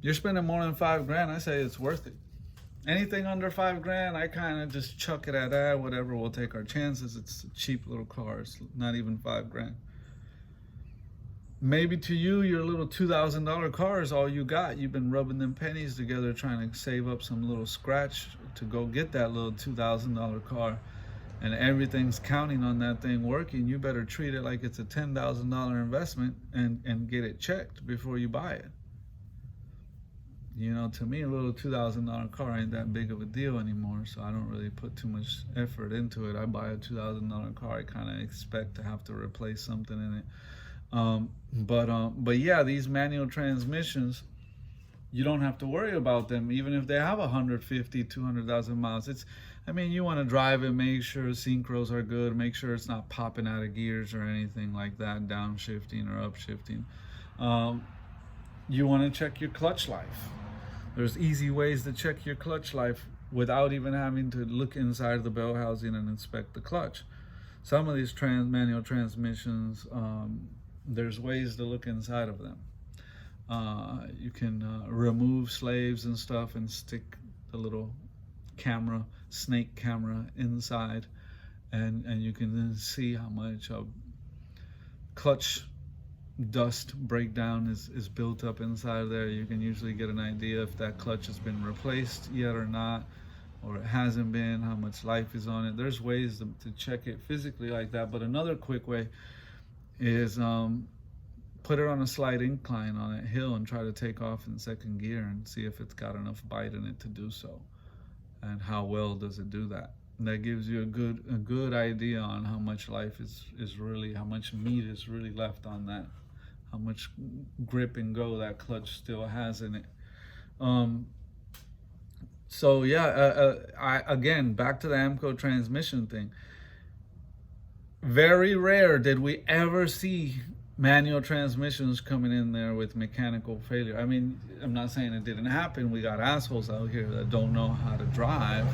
You're spending more than 5 grand, I say it's worth it. Anything under 5 grand, I kind of just chuck it at that, whatever, we'll take our chances. It's a cheap little car, it's not even 5 grand. Maybe to you, your little $2,000 car is all you got. You've been rubbing them pennies together trying to save up some little scratch to go get that little $2,000 car, and everything's counting on that thing working. You better treat it like it's a $10,000 investment and get it checked before you buy it. You know, to me, a little $2,000 car ain't that big of a deal anymore, so I don't really put too much effort into it. I buy a $2,000 car, I kind of expect to have to replace something in it. But yeah, these manual transmissions, you don't have to worry about them, even if they have 150, 200,000 miles. You want to drive it, make sure synchros are good, make sure it's not popping out of gears or anything like that, downshifting or upshifting. You want to check your clutch life. There's easy ways to check your clutch life without even having to look inside the bell housing and inspect the clutch. Some of these manual transmissions, there's ways to look inside of them. You can remove slaves and stuff and stick the little camera, snake camera inside, and you can then see how much clutch dust breakdown is built up inside of there. You can usually get an idea if that clutch has been replaced yet or not, or it hasn't been, how much life is on it. There's ways to check it physically like that. But another quick way is put it on a slight incline on that hill and try to take off in second gear and see if it's got enough bite in it to do so, and how well does it do that. That gives you a good idea on how much life is really, how much meat is really left on that, how much grip and go that clutch still has in it. Um, so yeah, I again back to the AAMCO transmission thing. Very rare did we ever see manual transmissions coming in there with mechanical failure. I mean, I'm not saying it didn't happen. We got assholes out here that don't know how to drive,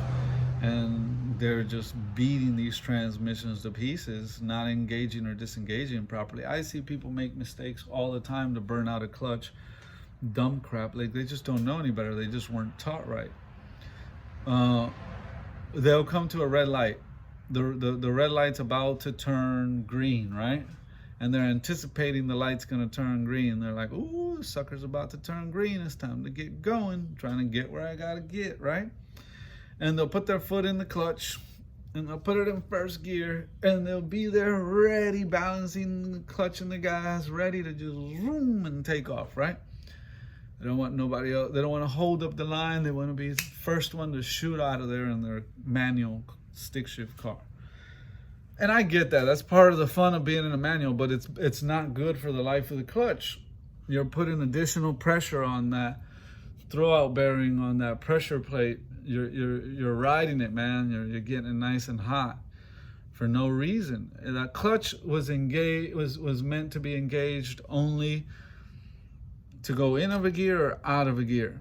and they're just beating these transmissions to pieces, not engaging or disengaging properly. I see people make mistakes all the time to burn out a clutch. Dumb crap. Like, they just don't know any better. They just weren't taught right. They'll come to a red light. The red light's about to turn green, right? And they're anticipating the light's gonna turn green. They're like, ooh, the sucker's about to turn green. It's time to get going, trying to get where I gotta get, right? And they'll put their foot in the clutch and they'll put it in first gear and they'll be there ready, balancing the clutch and the gas, ready to just zoom and take off, right? They don't want nobody else. They don't want to hold up the line. They want to be the first one to shoot out of there in their manual stick shift car. And I get that. That's part of the fun of being in a manual, but it's not good for the life of the clutch. You're putting additional pressure on that throwout bearing, on that pressure plate. You're riding it, man. You're getting it nice and hot for no reason. And that clutch was meant to be engaged only to go in of a gear or out of a gear.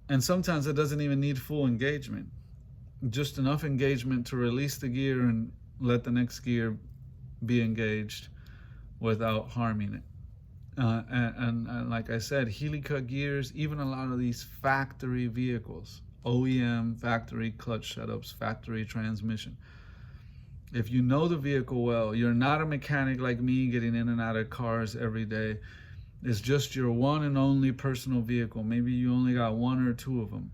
And sometimes it doesn't even need full engagement. Just enough engagement to release the gear and let the next gear be engaged without harming it. And like I said, Healy cut gears, even a lot of these factory vehicles, OEM, factory clutch setups, factory transmission. If you know the vehicle well, you're not a mechanic like me getting in and out of cars every day. It's just your one and only personal vehicle. Maybe you only got one or two of them.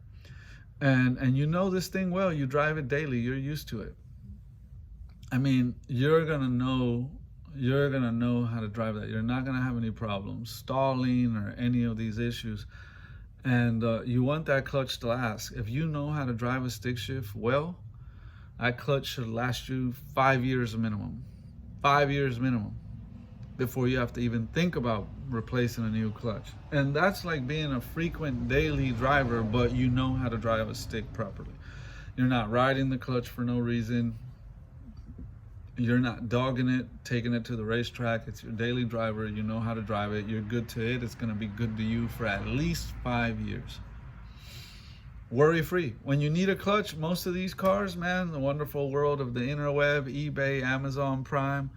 And you know this thing well. You drive it daily. You're used to it. I mean, you're gonna know how to drive that. You're not gonna have any problems stalling or any of these issues. And you want that clutch to last. If you know how to drive a stick shift well, that clutch should last you 5 years minimum. 5 years minimum before you have to even think about replacing a new clutch. And that's like being a frequent daily driver, but you know how to drive a stick properly. You're not riding the clutch for no reason. You're not dogging it, taking it to the racetrack. It's your daily driver. You know how to drive it. You're good to it. It's going to be good to you for at least 5 years. Worry free. When you need a clutch, most of these cars, man, the wonderful world of the interweb, eBay, Amazon Prime,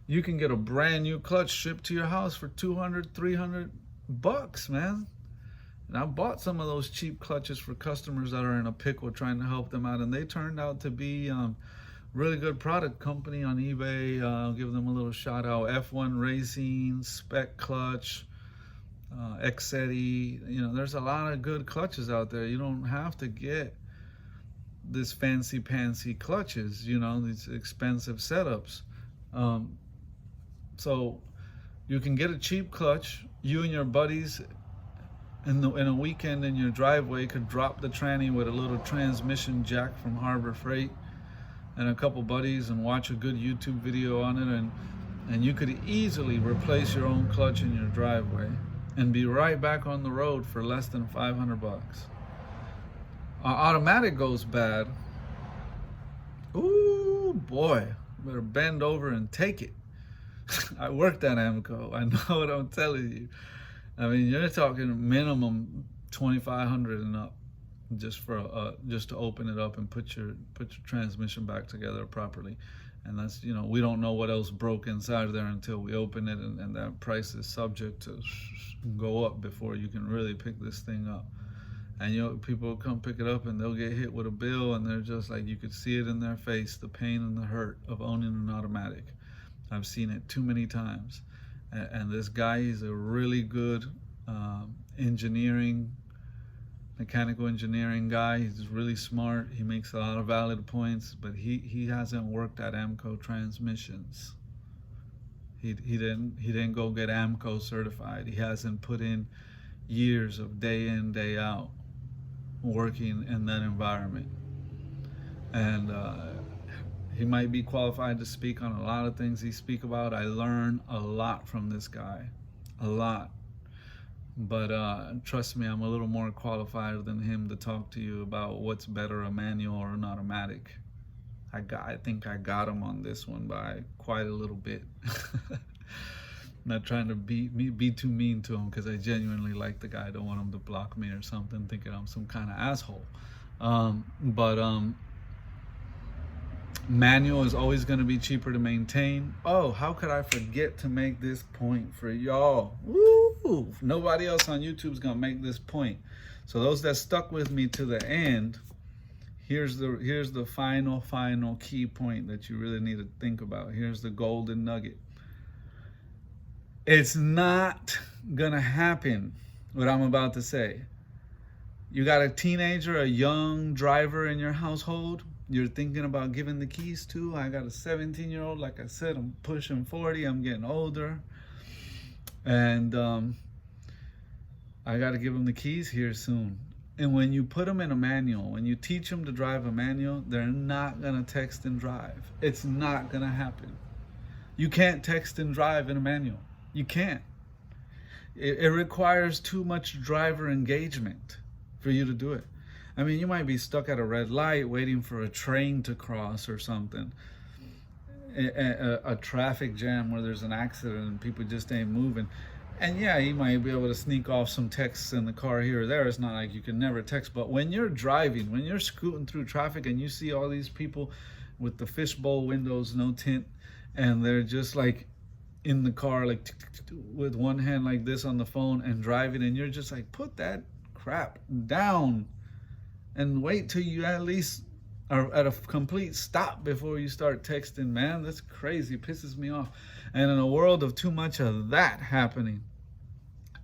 you can get a brand new clutch shipped to your house for $200-$300, man. And I bought some of those cheap clutches for customers that are in a pickle, trying to help them out, and they turned out to be really good product. Company on eBay. I'll give them a little shout out. F1 Racing, Spec Clutch, Xceti. You know, there's a lot of good clutches out there. You don't have to get this fancy pantsy clutches, you know, these expensive setups. So you can get a cheap clutch. You and your buddies in a weekend in your driveway could drop the tranny with a little transmission jack from Harbor Freight and a couple buddies and watch a good YouTube video on it, and you could easily replace your own clutch in your driveway and be right back on the road for less than $500. Automatic goes bad. Ooh boy, better bend over and take it. I worked at AAMCO. I know what I'm telling you. I mean, you're talking minimum $2,500 and up, just for just to open it up and put your transmission back together properly. And that's, you know, we don't know what else broke inside there until we open it, and that price is subject to go up before you can really pick this thing up. And you know, people will come pick it up and they'll get hit with a bill, and they're just like, you could see it in their face, the pain and the hurt of owning an automatic. I've seen it too many times. And this guy, he's a really good mechanical engineering guy. He's really smart. He makes a lot of valid points, but he hasn't worked at AAMCO Transmissions. He didn't go get AAMCO certified. He hasn't put in years of day in, day out working in that environment. and he might be qualified to speak on a lot of things he speak about. I learn a lot from this guy, a lot. But trust me, I'm a little more qualified than him to talk to you about what's better, a manual or an automatic. I think I got him on this one by quite a little bit. Not trying to be too mean to him, because I genuinely like the guy. I don't want him to block me or something, thinking I'm some kind of asshole. But manual is always going to be cheaper to maintain. Oh, how could I forget to make this point for y'all? Woo! Nobody else on YouTube is going to make this point. So those that stuck with me to the end, here's the final key point that you really need to think about. Here's the golden nugget. It's not gonna happen, what I'm about to say. You got a teenager, a young driver in your household you're thinking about giving the keys to. I got a 17-year-old, like I said, I'm pushing 40, I'm getting older. And I got to give them the keys here soon. And when you put them in a manual, when you teach them to drive a manual, they're not going to text and drive. It's not going to happen. You can't text and drive in a manual. You can't. It requires too much driver engagement for you to do it. I mean, you might be stuck at a red light waiting for a train to cross or something. A traffic jam where there's an accident and people just ain't moving. And yeah, you might be able to sneak off some texts in the car here or there. It's not like you can never text. But when you're driving, when you're scooting through traffic and you see all these people with the fishbowl windows, no tint, and they're just like in the car, like with one hand like this on the phone and driving, and you're just like, put that crap down and wait till you at least are at a complete stop before you start texting. Man, that's crazy. It pisses me off. And in a world of too much of that happening,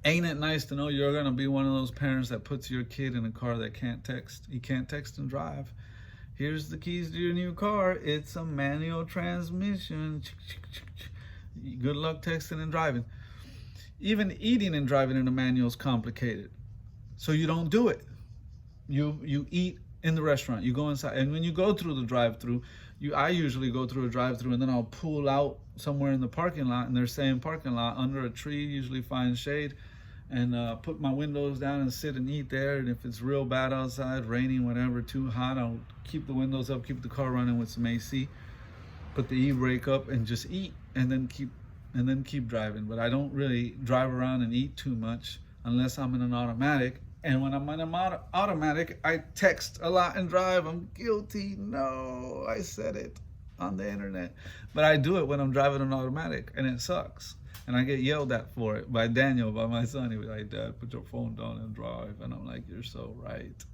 ain't it nice to know you're going to be one of those parents that puts your kid in a car that can't text? He can't text and drive. Here's the keys to your new car. It's a manual transmission. Good luck texting and driving. Even eating and driving in a manual is complicated. So you don't do it. You eat in the restaurant. You go inside. And when you go through the drive-thru, I usually go through a drive-thru and then I'll pull out somewhere in the parking lot, in their same parking lot, under a tree, usually find shade, and put my windows down and sit and eat there. And if it's real bad outside, raining, whatever, too hot, I'll keep the windows up, keep the car running with some AC, put the e-brake up, and just eat, and then keep driving. But I don't really drive around and eat too much unless I'm in an automatic. And when I'm in an automatic, I text a lot and drive. I'm guilty. No, I said it on the internet. But I do it when I'm driving an automatic, and it sucks. And I get yelled at for it by Daniel, by my son. He was like, Dad, put your phone down and drive. And I'm like, you're so right.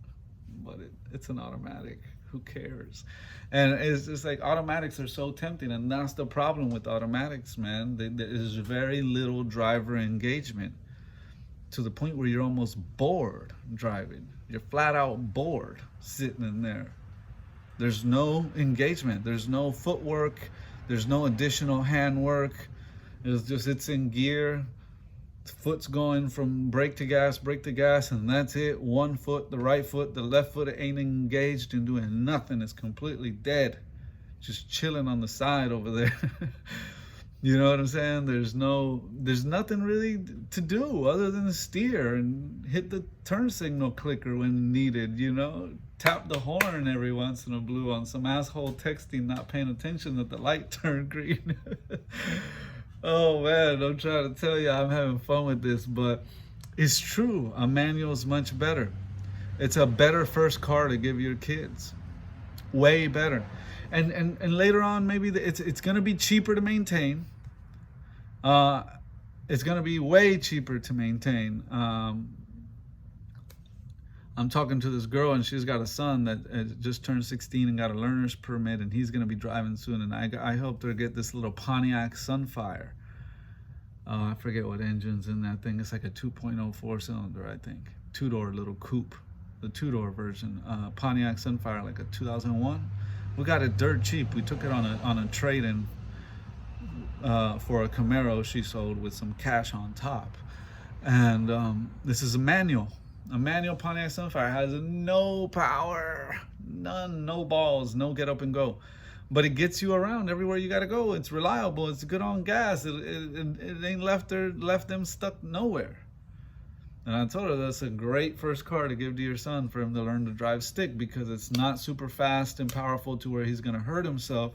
But it's an automatic. Who cares? And it's just like, automatics are so tempting. And that's the problem with automatics, man. There's very little driver engagement, to the point where you're almost bored driving. You're flat out bored sitting in there. There's no engagement. There's no footwork. There's no additional handwork. It's in gear. Foot's going from brake to gas, and that's it. One foot, the right foot, the left foot ain't engaged and doing nothing. It's completely dead. Just chilling on the side over there. You know what I'm saying? There's nothing really to do other than steer and hit the turn signal clicker when needed, you know? Tap the horn every once in a blue on some asshole texting, not paying attention that the light turned green. Oh man, I'm trying to tell you, I'm having fun with this, but it's true. A manual is much better. It's a better first car to give your kids. Way better. And later on, maybe it's going to be cheaper to maintain. It's going to be way cheaper to maintain. I'm talking to this girl, and she's got a son that just turned 16 and got a learner's permit, and he's going to be driving soon. And I helped her get this little Pontiac Sunfire. I forget what engine's in that thing. It's like a 2.0 4-cylinder, I think. Two-door little coupe, the two-door version. Pontiac Sunfire, like a 2001. We got it dirt cheap. We took it on a trade-in for a Camaro she sold with some cash on top. And this is a manual. A manual Pontiac Sunfire has no power, none, no balls, no get up and go. But it gets you around everywhere you gotta go. It's reliable. It's good on gas. It ain't left them stuck nowhere. And I told her that's a great first car to give to your son for him to learn to drive stick, because it's not super fast and powerful to where he's gonna hurt himself,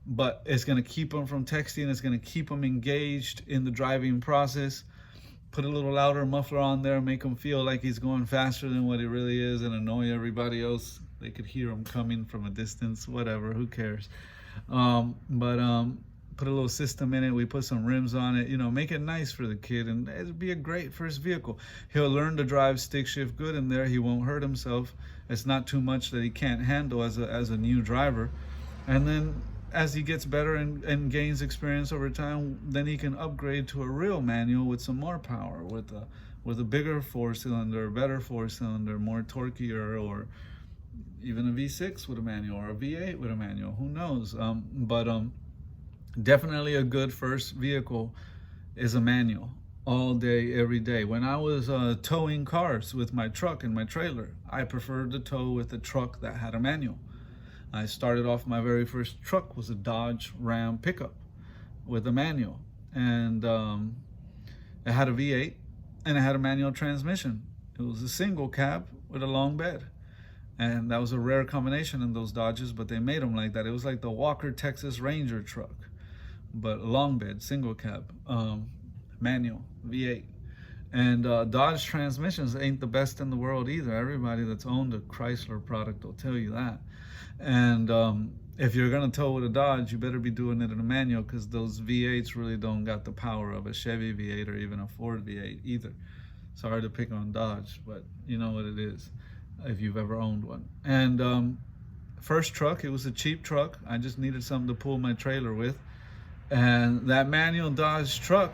but it's gonna keep him from texting. It's gonna keep him engaged in the driving process. Put a little louder muffler on there, make him feel like he's going faster than what he really is, and annoy everybody else. They could hear him coming from a distance, whatever, who cares? Put a little system in it. We put some rims on it, make it nice for the kid, and it'd be a great first vehicle. He'll learn to drive stick shift good in there. He won't hurt himself. It's not too much that he can't handle as a new driver. And then as he gets better and gains experience over time, then he can upgrade to a real manual with some more power, with a bigger 4-cylinder, better 4-cylinder, more torqueier, or even a V6 with a manual, or a V8 with a manual. Who knows? Definitely a good first vehicle is a manual, all day, every day. When I was towing cars with my truck and my trailer, I preferred to tow with a truck that had a manual. I started off, my very first truck was a Dodge Ram pickup with a manual, and it had a V8 and it had a manual transmission. It was a single cab with a long bed, and that was a rare combination in those Dodges, but they made them like that. It was like the Walker Texas Ranger truck, but long bed, single cab, manual, V8. And Dodge transmissions ain't the best in the world either. Everybody that's owned a Chrysler product will tell you that. And if you're gonna tow with a Dodge, you better be doing it in a manual, because those V8s really don't got the power of a Chevy V8 or even a Ford V8 either. Sorry to pick on Dodge, but you know what it is if you've ever owned one. And first truck, it was a cheap truck. I just needed something to pull my trailer with. And that manual Dodge truck,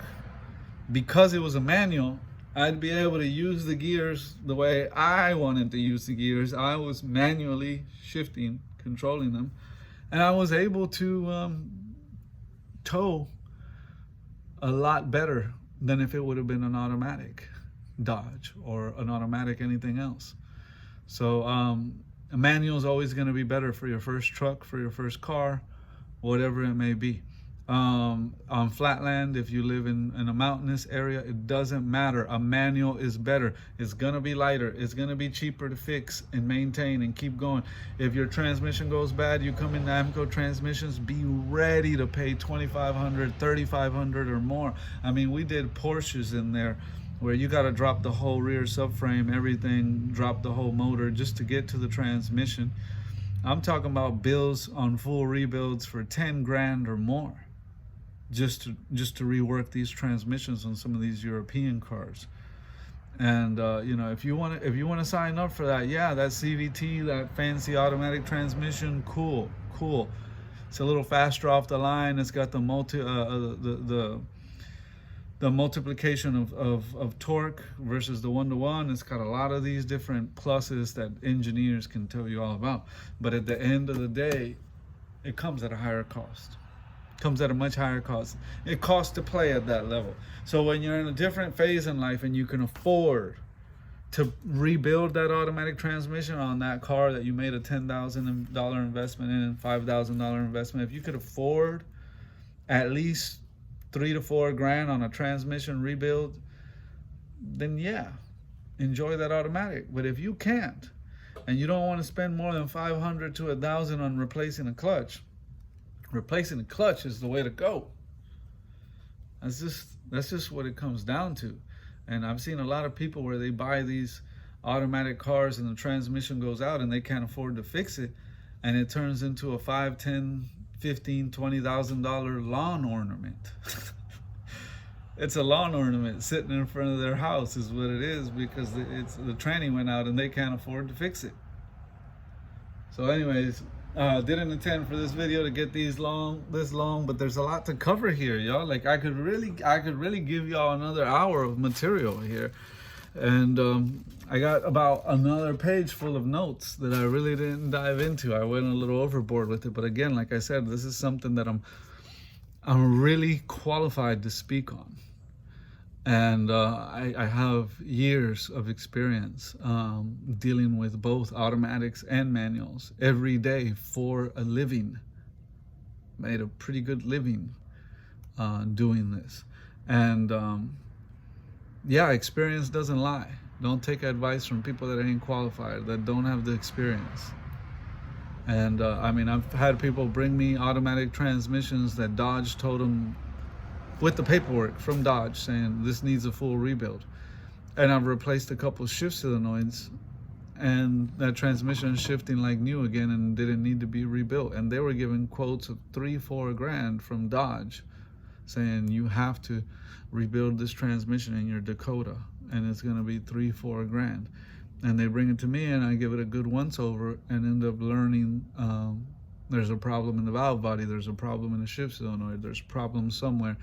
because it was a manual, I'd be able to use the gears the way I wanted to use the gears. I was manually shifting, controlling them, and I was able to tow a lot better than if it would have been an automatic Dodge or an automatic anything else. So a manual is always going to be better for your first truck, for your first car, whatever it may be. On flatland, if you live in a mountainous area, it doesn't matter. A manual is better. It's gonna be lighter. It's gonna be cheaper to fix and maintain and keep going. If your transmission goes bad, you come into AAMCO Transmissions, be ready to pay $2,500, $3,500 or more. I mean, we did Porsches in there where you got to drop the whole rear subframe, everything, drop the whole motor just to get to the transmission. I'm talking about bills on full rebuilds for 10 grand or more. Just to rework these transmissions on some of these European cars. And if you want to sign up for that, yeah, that CVT, that fancy automatic transmission, cool. It's a little faster off the line. It's got the multiplication of torque versus the 1-to-1. It's got a lot of these different pluses that engineers can tell you all about. But at the end of the day, it comes at a higher cost. Comes at a much higher cost. It costs to play at that level. So when you're in a different phase in life and you can afford to rebuild that automatic transmission on that car that you made a $10,000 investment in, $5,000 investment, if you could afford at least 3 to 4 grand on a transmission rebuild, then yeah, enjoy that automatic. But if you can't, and you don't want to spend more than $500 to $1,000 on replacing a clutch, replacing the clutch is the way to go. That's just what it comes down to. And I've seen a lot of people where they buy these automatic cars and the transmission goes out and they can't afford to fix it, and it turns into a $5,000, $10,000, $15,000, $20,000 lawn ornament. It's a lawn ornament sitting in front of their house is what it is, because the tranny went out and they can't afford to fix it. So anyways, didn't intend for this video to get this long, but there's a lot to cover here, y'all. Like I could really give y'all another hour of material here, and I got about another page full of notes that I really didn't dive into. I went a little overboard with it, but again, like I said, this is something that I'm really qualified to speak on. And I have years of experience dealing with both automatics and manuals every day for a living. Made a pretty good living doing this. And yeah, experience doesn't lie. Don't take advice from people that ain't qualified, that don't have the experience. And I mean, I've had people bring me automatic transmissions that Dodge told them with the paperwork from Dodge saying this needs a full rebuild. And I've replaced a couple shift solenoids, and that transmission is shifting like new again and didn't need to be rebuilt. And they were giving quotes of $3-4 grand from Dodge saying you have to rebuild this transmission in your Dakota, and it's going to be $3-4 grand. And they bring it to me, and I give it a good once over and end up learning there's a problem in the valve body, there's a problem in the shift solenoid, there's problems somewhere.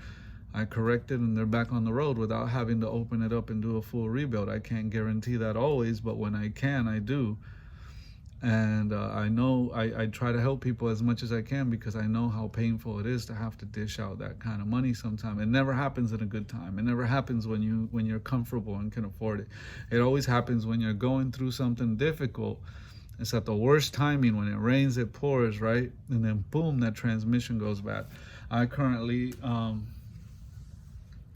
I correct it, and they're back on the road without having to open it up and do a full rebuild. I can't guarantee that always, but when I can, I do. And I know I try to help people as much as I can, because I know how painful it is to have to dish out that kind of money sometimes. It never happens in a good time. It never happens when you're comfortable and can afford it. It always happens when you're going through something difficult. It's at the worst timing. When it rains, it pours, right? And then boom, that transmission goes bad. I currently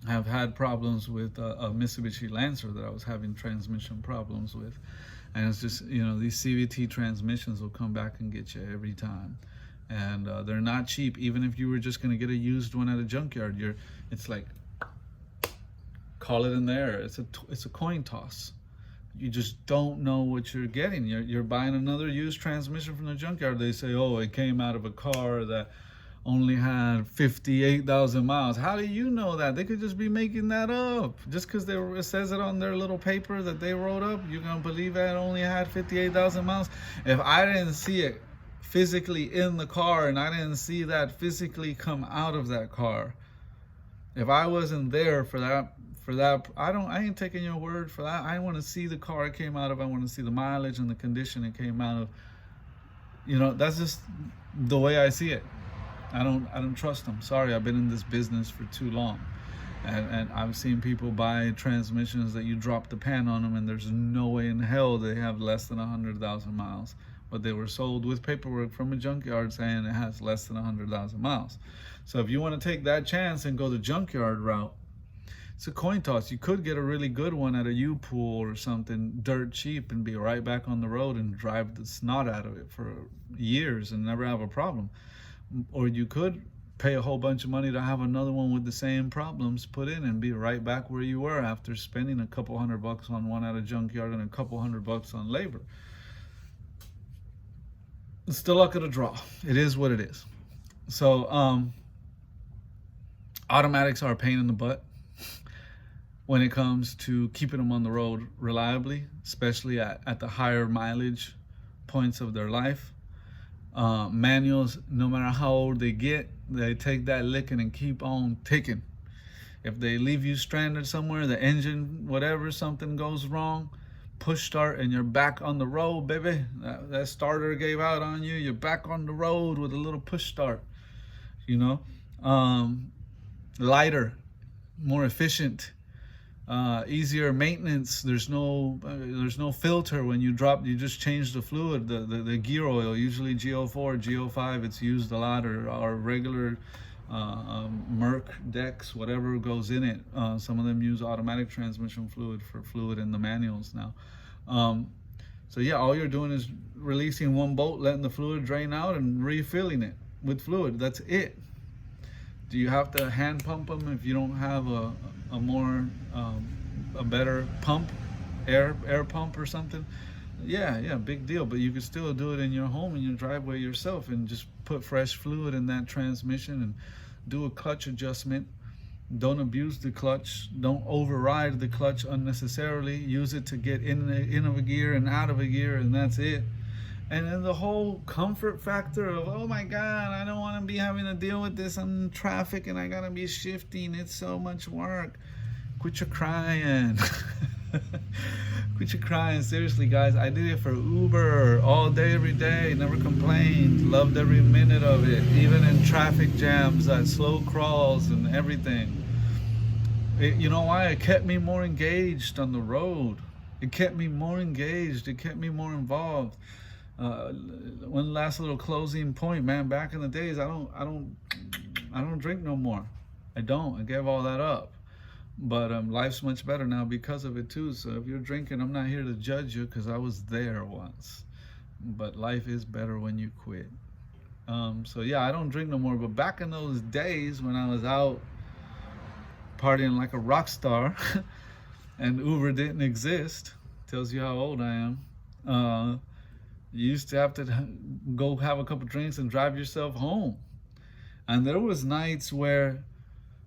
have had problems with a Mitsubishi Lancer that I was having transmission problems with. And it's just, you know, these CVT transmissions will come back and get you every time. And they're not cheap. Even if you were just going to get a used one at a junkyard, it's like, call it in the air. It's a coin toss. You just don't know what you're getting. You're buying another used transmission from the junkyard. They say, oh, it came out of a car that only had 58,000 miles. How do you know that? They could just be making that up. Just because it says it on their little paper that they wrote up, you're going to believe that it only had 58,000 miles? If I didn't see it physically in the car, and I didn't see that physically come out of that car, if I wasn't there for that, I ain't taking your word for that. I want to see the car it came out of. I want to see the mileage and the condition it came out of. You know, that's just the way I see it. I don't trust them. Sorry, I've been in this business for too long. And I've seen people buy transmissions that you drop the pan on them, and there's no way in hell they have less than 100,000 miles. But they were sold with paperwork from a junkyard saying it has less than 100,000 miles. So if you want to take that chance and go the junkyard route, it's a coin toss. You could get a really good one at a U-Pool or something dirt cheap and be right back on the road and drive the snot out of it for years and never have a problem. Or you could pay a whole bunch of money to have another one with the same problems put in and be right back where you were after spending a couple $100 on one at a junkyard and a couple $100 on labor. It's the luck of the draw. It is what it is. So automatics are a pain in the butt when it comes to keeping them on the road reliably, especially at the higher mileage points of their life. Manuals, no matter how old they get, they take that licking and keep on ticking. If they leave you stranded somewhere, the engine, whatever, something goes wrong, push start and you're back on the road, baby. That starter gave out on you, you're back on the road with a little push start, you know. Lighter, more efficient, easier maintenance. There's no filter when you drop. You just change the fluid, the gear oil, usually GO4, GO5. It's used a lot, or regular Merc Dex, whatever goes in it. Some of them use automatic transmission fluid for fluid in the manuals now. So yeah, all you're doing is releasing one bolt, letting the fluid drain out, and refilling it with fluid. That's it. Do you have to hand pump them if you don't have a better pump, air pump or something? Yeah, big deal. But you can still do it in your home, in your driveway yourself, and just put fresh fluid in that transmission and do a clutch adjustment. Don't abuse the clutch. Don't override the clutch unnecessarily. Use it to get in of a gear and out of a gear, and that's it. And then the whole comfort factor of, oh my God, I don't want to be having to deal with this. I'm in traffic and I got to be shifting. It's so much work. Quit your crying. Quit your crying. Seriously, guys, I did it for Uber all day, every day. Never complained. Loved every minute of it. Even in traffic jams, slow crawls and everything. You know why? It kept me more engaged on the road. It kept me more engaged. It kept me more involved. One last little closing point, man. Back in the days, I don't drink no more. I don't. I gave all that up. But life's much better now because of it too. So if you're drinking, I'm not here to judge you because I was there once. But life is better when you quit. So yeah, I don't drink no more. But back in those days when I was out partying like a rock star and Uber didn't exist, tells you how old I am. You used to have to go have a couple drinks and drive yourself home. And there was nights where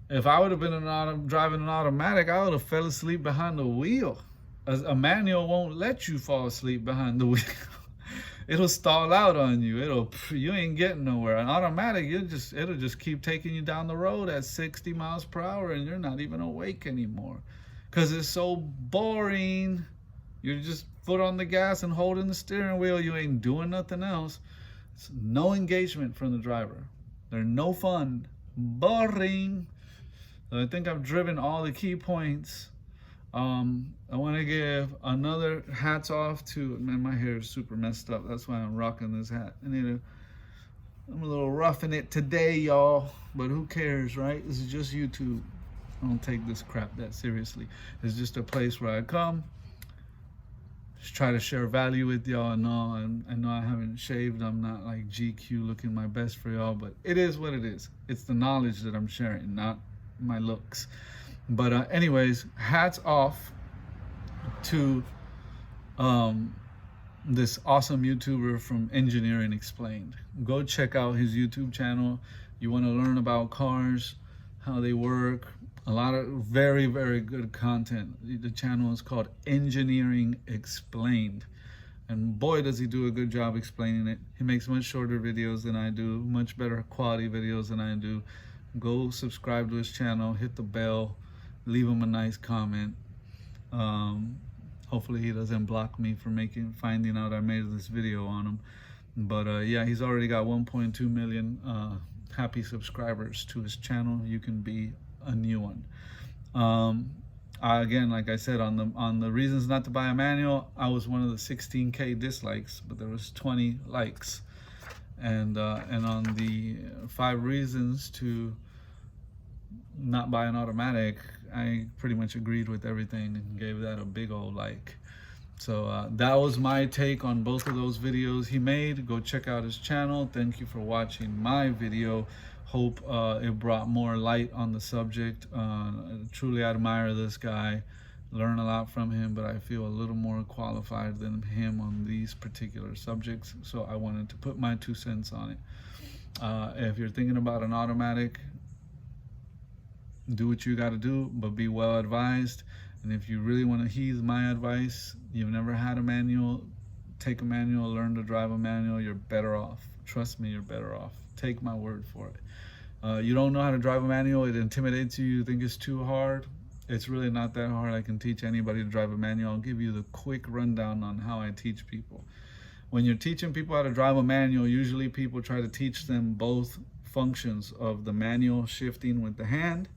if I would have been driving an automatic, I would have fell asleep behind the wheel. A manual won't let you fall asleep behind the wheel. It'll stall out on you. You ain't getting nowhere. An automatic, it'll just keep taking you down the road at 60 miles per hour, and you're not even awake anymore, because it's so boring. You're just foot on the gas and holding the steering wheel. You ain't doing nothing else. It's no engagement from the driver. They're no fun. Boring. So I think I've driven all the key points. I want to give another hats off to, man, my hair is super messed up. That's why I'm rocking this hat. I'm a little roughing it today, y'all. But who cares, right? This is just YouTube. I don't take this crap that seriously. It's just a place where I come, just try to share value with y'all. I know I haven't shaved. I'm not like GQ looking my best for y'all, but it is what it is. It's the knowledge that I'm sharing, not my looks. But anyways, hats off to this awesome YouTuber from Engineering Explained. Go check out his YouTube channel. You want to learn about cars, how they work, a lot of very, very good content. The channel is called Engineering Explained. And boy, does he do a good job explaining it. He makes much shorter videos than I do, much better quality videos than I do. Go subscribe to his channel, hit the bell, leave him a nice comment. Hopefully he doesn't block me for finding out I made this video on him. But yeah, he's already got 1.2 million happy subscribers to his channel. You can be a new one. Again, like I said, on the reasons not to buy a manual, I was one of the 16K dislikes, but there was 20 likes. And on the 5 reasons to not buy an automatic, I pretty much agreed with everything and gave that a big old like. So that was my take on both of those videos he made. Go check out his channel. Thank you for watching my video. Hope it brought more light on the subject. I truly admire this guy, learn a lot from him, but I feel a little more qualified than him on these particular subjects. So I wanted to put my 2 cents on it. If you're thinking about an automatic, do what you got to do, but be well advised. And if you really want to heed my advice, you've never had a manual, take a manual, learn to drive a manual. You're better off. Trust me, you're better off. Take my word for it. You don't know how to drive a manual, it intimidates you, you think it's too hard. It's really not that hard. I can teach anybody to drive a manual. I'll give you the quick rundown on how I teach people. When you're teaching people how to drive a manual, usually people try to teach them both functions of the manual shifting with the hand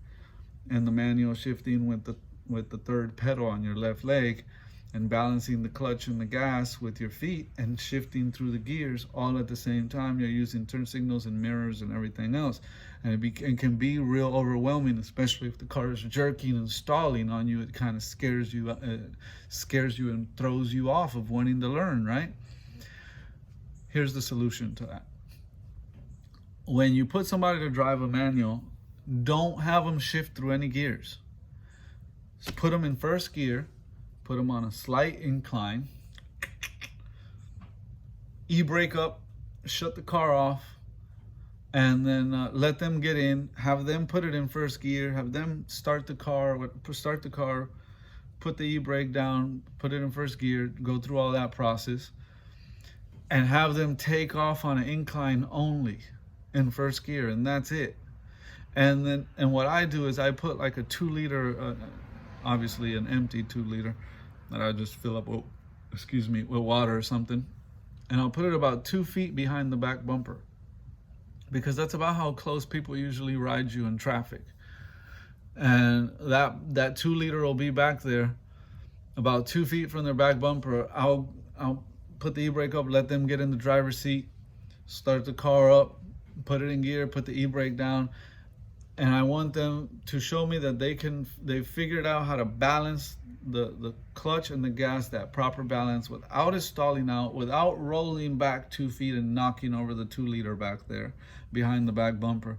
and the manual shifting with the third pedal on your left leg, and balancing the clutch and the gas with your feet and shifting through the gears all at the same time. You're using turn signals and mirrors and everything else, and it can be real overwhelming, especially if the car is jerking and stalling on you. It kind of scares you and throws you off of wanting to learn, right? Here's the solution to that. When you put somebody to drive a manual, don't have them shift through any gears. Just put them in first gear, put them on a slight incline, e-brake up, shut the car off, and then let them get in, have them put it in first gear, have them start the car, put the e-brake down, put it in first gear, go through all that process, and have them take off on an incline only in first gear, and that's it. And what I do is I put like a 2-liter, obviously an empty 2-liter that I just fill up, with water or something, and I'll put it about 2 feet behind the back bumper, because that's about how close people usually ride you in traffic. and that 2 liter will be back there about 2 feet from their back bumper. I'll put the e-brake up, let them get in the driver's seat, start the car up, put it in gear, put the e-brake down, and I want them to show me that they've figured out how to balance the clutch and the gas, that proper balance, without it stalling out, without rolling back 2 feet and knocking over the 2 liter back there behind the back bumper.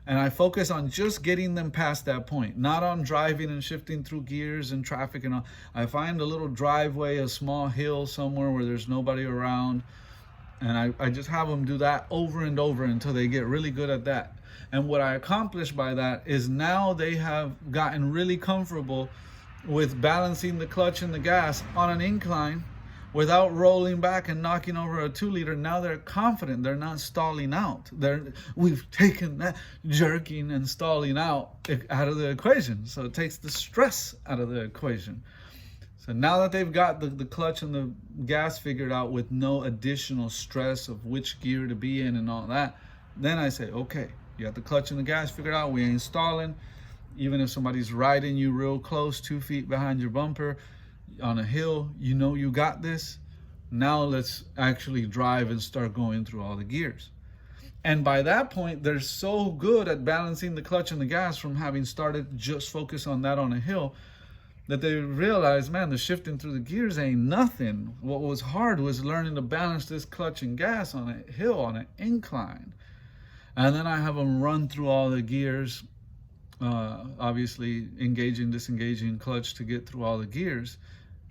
And I focus on just getting them past that point, not on driving and shifting through gears and traffic and all. I find a little driveway, a small hill somewhere where there's nobody around, and I just have them do that over and over until they get really good at that. And what I accomplish by that is now they have gotten really comfortable with balancing the clutch and the gas on an incline without rolling back and knocking over a 2 liter. Now they're confident, they're not stalling out. We've taken that jerking and stalling out of the equation. So it takes the stress out of the equation. So now that they've got the clutch and the gas figured out with no additional stress of which gear to be in and all that, then I say, okay, you got the clutch and the gas figured out, we ain't stalling. Even if somebody's riding you real close, 2 feet behind your bumper on a hill, you know you got this. Now let's actually drive and start going through all the gears. And by that point, they're so good at balancing the clutch and the gas from having started just focus on that on a hill, that they realize, man, the shifting through the gears ain't nothing. What was hard was learning to balance this clutch and gas on a hill, on an incline. And then I have them run through all the gears, obviously engaging, disengaging clutch to get through all the gears.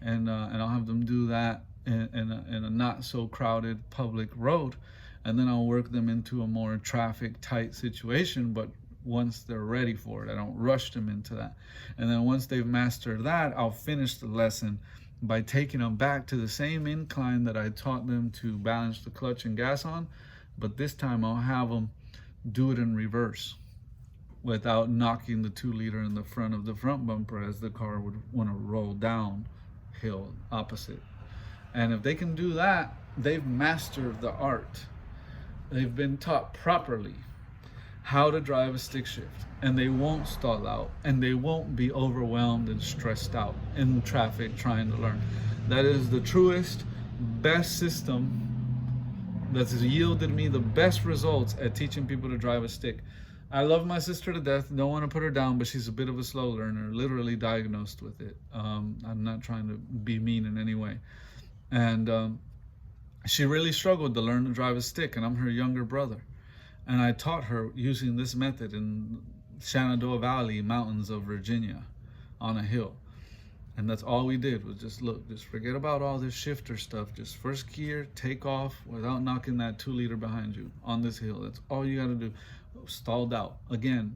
And I'll have them do that in a not so crowded public road. And then I'll work them into a more traffic tight situation, but once they're ready for it, I don't rush them into that. And then once they've mastered that, I'll finish the lesson by taking them back to the same incline that I taught them to balance the clutch and gas on, but this time I'll have them do it in reverse without knocking the 2 liter in the front of the front bumper as the car would want to roll down hill opposite. And if they can do that, they've mastered the art. They've been taught properly how to drive a stick shift, and they won't stall out, and they won't be overwhelmed and stressed out in traffic trying to learn. That is the truest, best system that's yielded me the best results at teaching people to drive a stick. I love my sister to death, don't want to put her down, but she's a bit of a slow learner, literally diagnosed with it. I'm not trying to be mean in any way. And she really struggled to learn to drive a stick, and I'm her younger brother. And I taught her using this method in Shenandoah Valley mountains of Virginia on a hill. And that's all we did was just forget about all this shifter stuff. Just first gear, take off without knocking that 2 liter behind you on this hill. That's all you got to do. Stalled out again.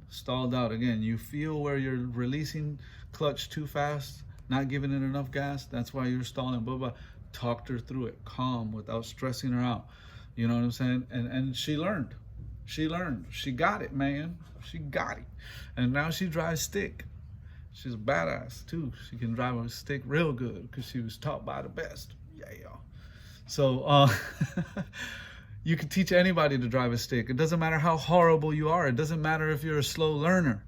You feel where you're releasing clutch too fast, not giving it enough gas. That's why you're stalling, blah, blah. Talked her through it, calm, without stressing her out. You know what I'm saying? And she learned. She got it, man. She got it. And now she drives stick. She's a badass too. She can drive a stick real good because she was taught by the best. Yeah. So you can teach anybody to drive a stick. It doesn't matter how horrible you are. It doesn't matter if you're a slow learner.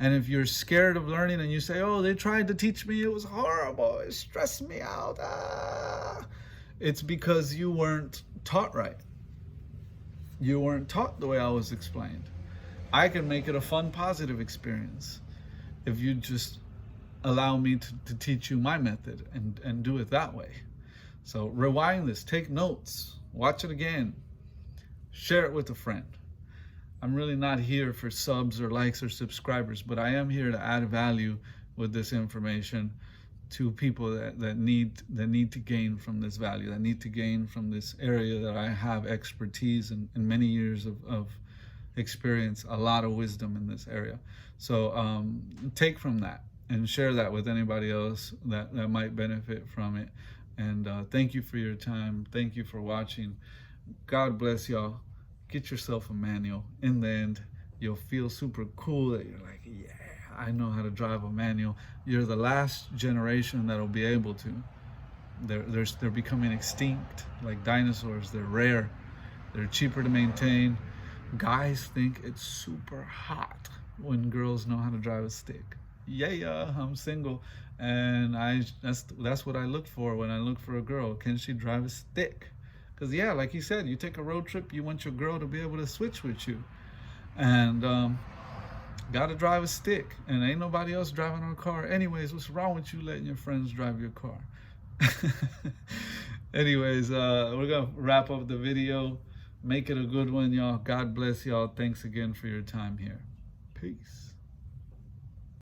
And if you're scared of learning and you say, oh, they tried to teach me, it was horrible, it stressed me out. It's because you weren't taught right. You weren't taught the way I was explained. I can make it a fun, positive experience if you just allow me to teach you my method and do it that way. So rewind this, take notes, watch it again, share it with a friend. I'm really not here for subs or likes or subscribers, but I am here to add value with this information to people that need to gain from this value, that need to gain from this area that I have expertise and many years of experience, a lot of wisdom in this area. So take from that and share that with anybody else that might benefit from it. And thank you for your time. Thank you for watching. God bless y'all. Get yourself a manual. In the end, you'll feel super cool that you're like, yeah, I know how to drive a manual. You're the last generation that'll be able to. They're becoming extinct like dinosaurs. They're rare. They're cheaper to maintain. Guys think it's super hot when girls know how to drive a stick. Yeah, I'm single, and that's what I look for when I look for a girl. Can she drive a stick? Because yeah, like you said, you take a road trip, you want your girl to be able to switch with you, and gotta drive a stick, and ain't nobody else driving our car. Anyways, what's wrong with you letting your friends drive your car? Anyways, we're gonna wrap up the video. Make it a good one, y'all. God bless y'all. Thanks again for your time here. Peace.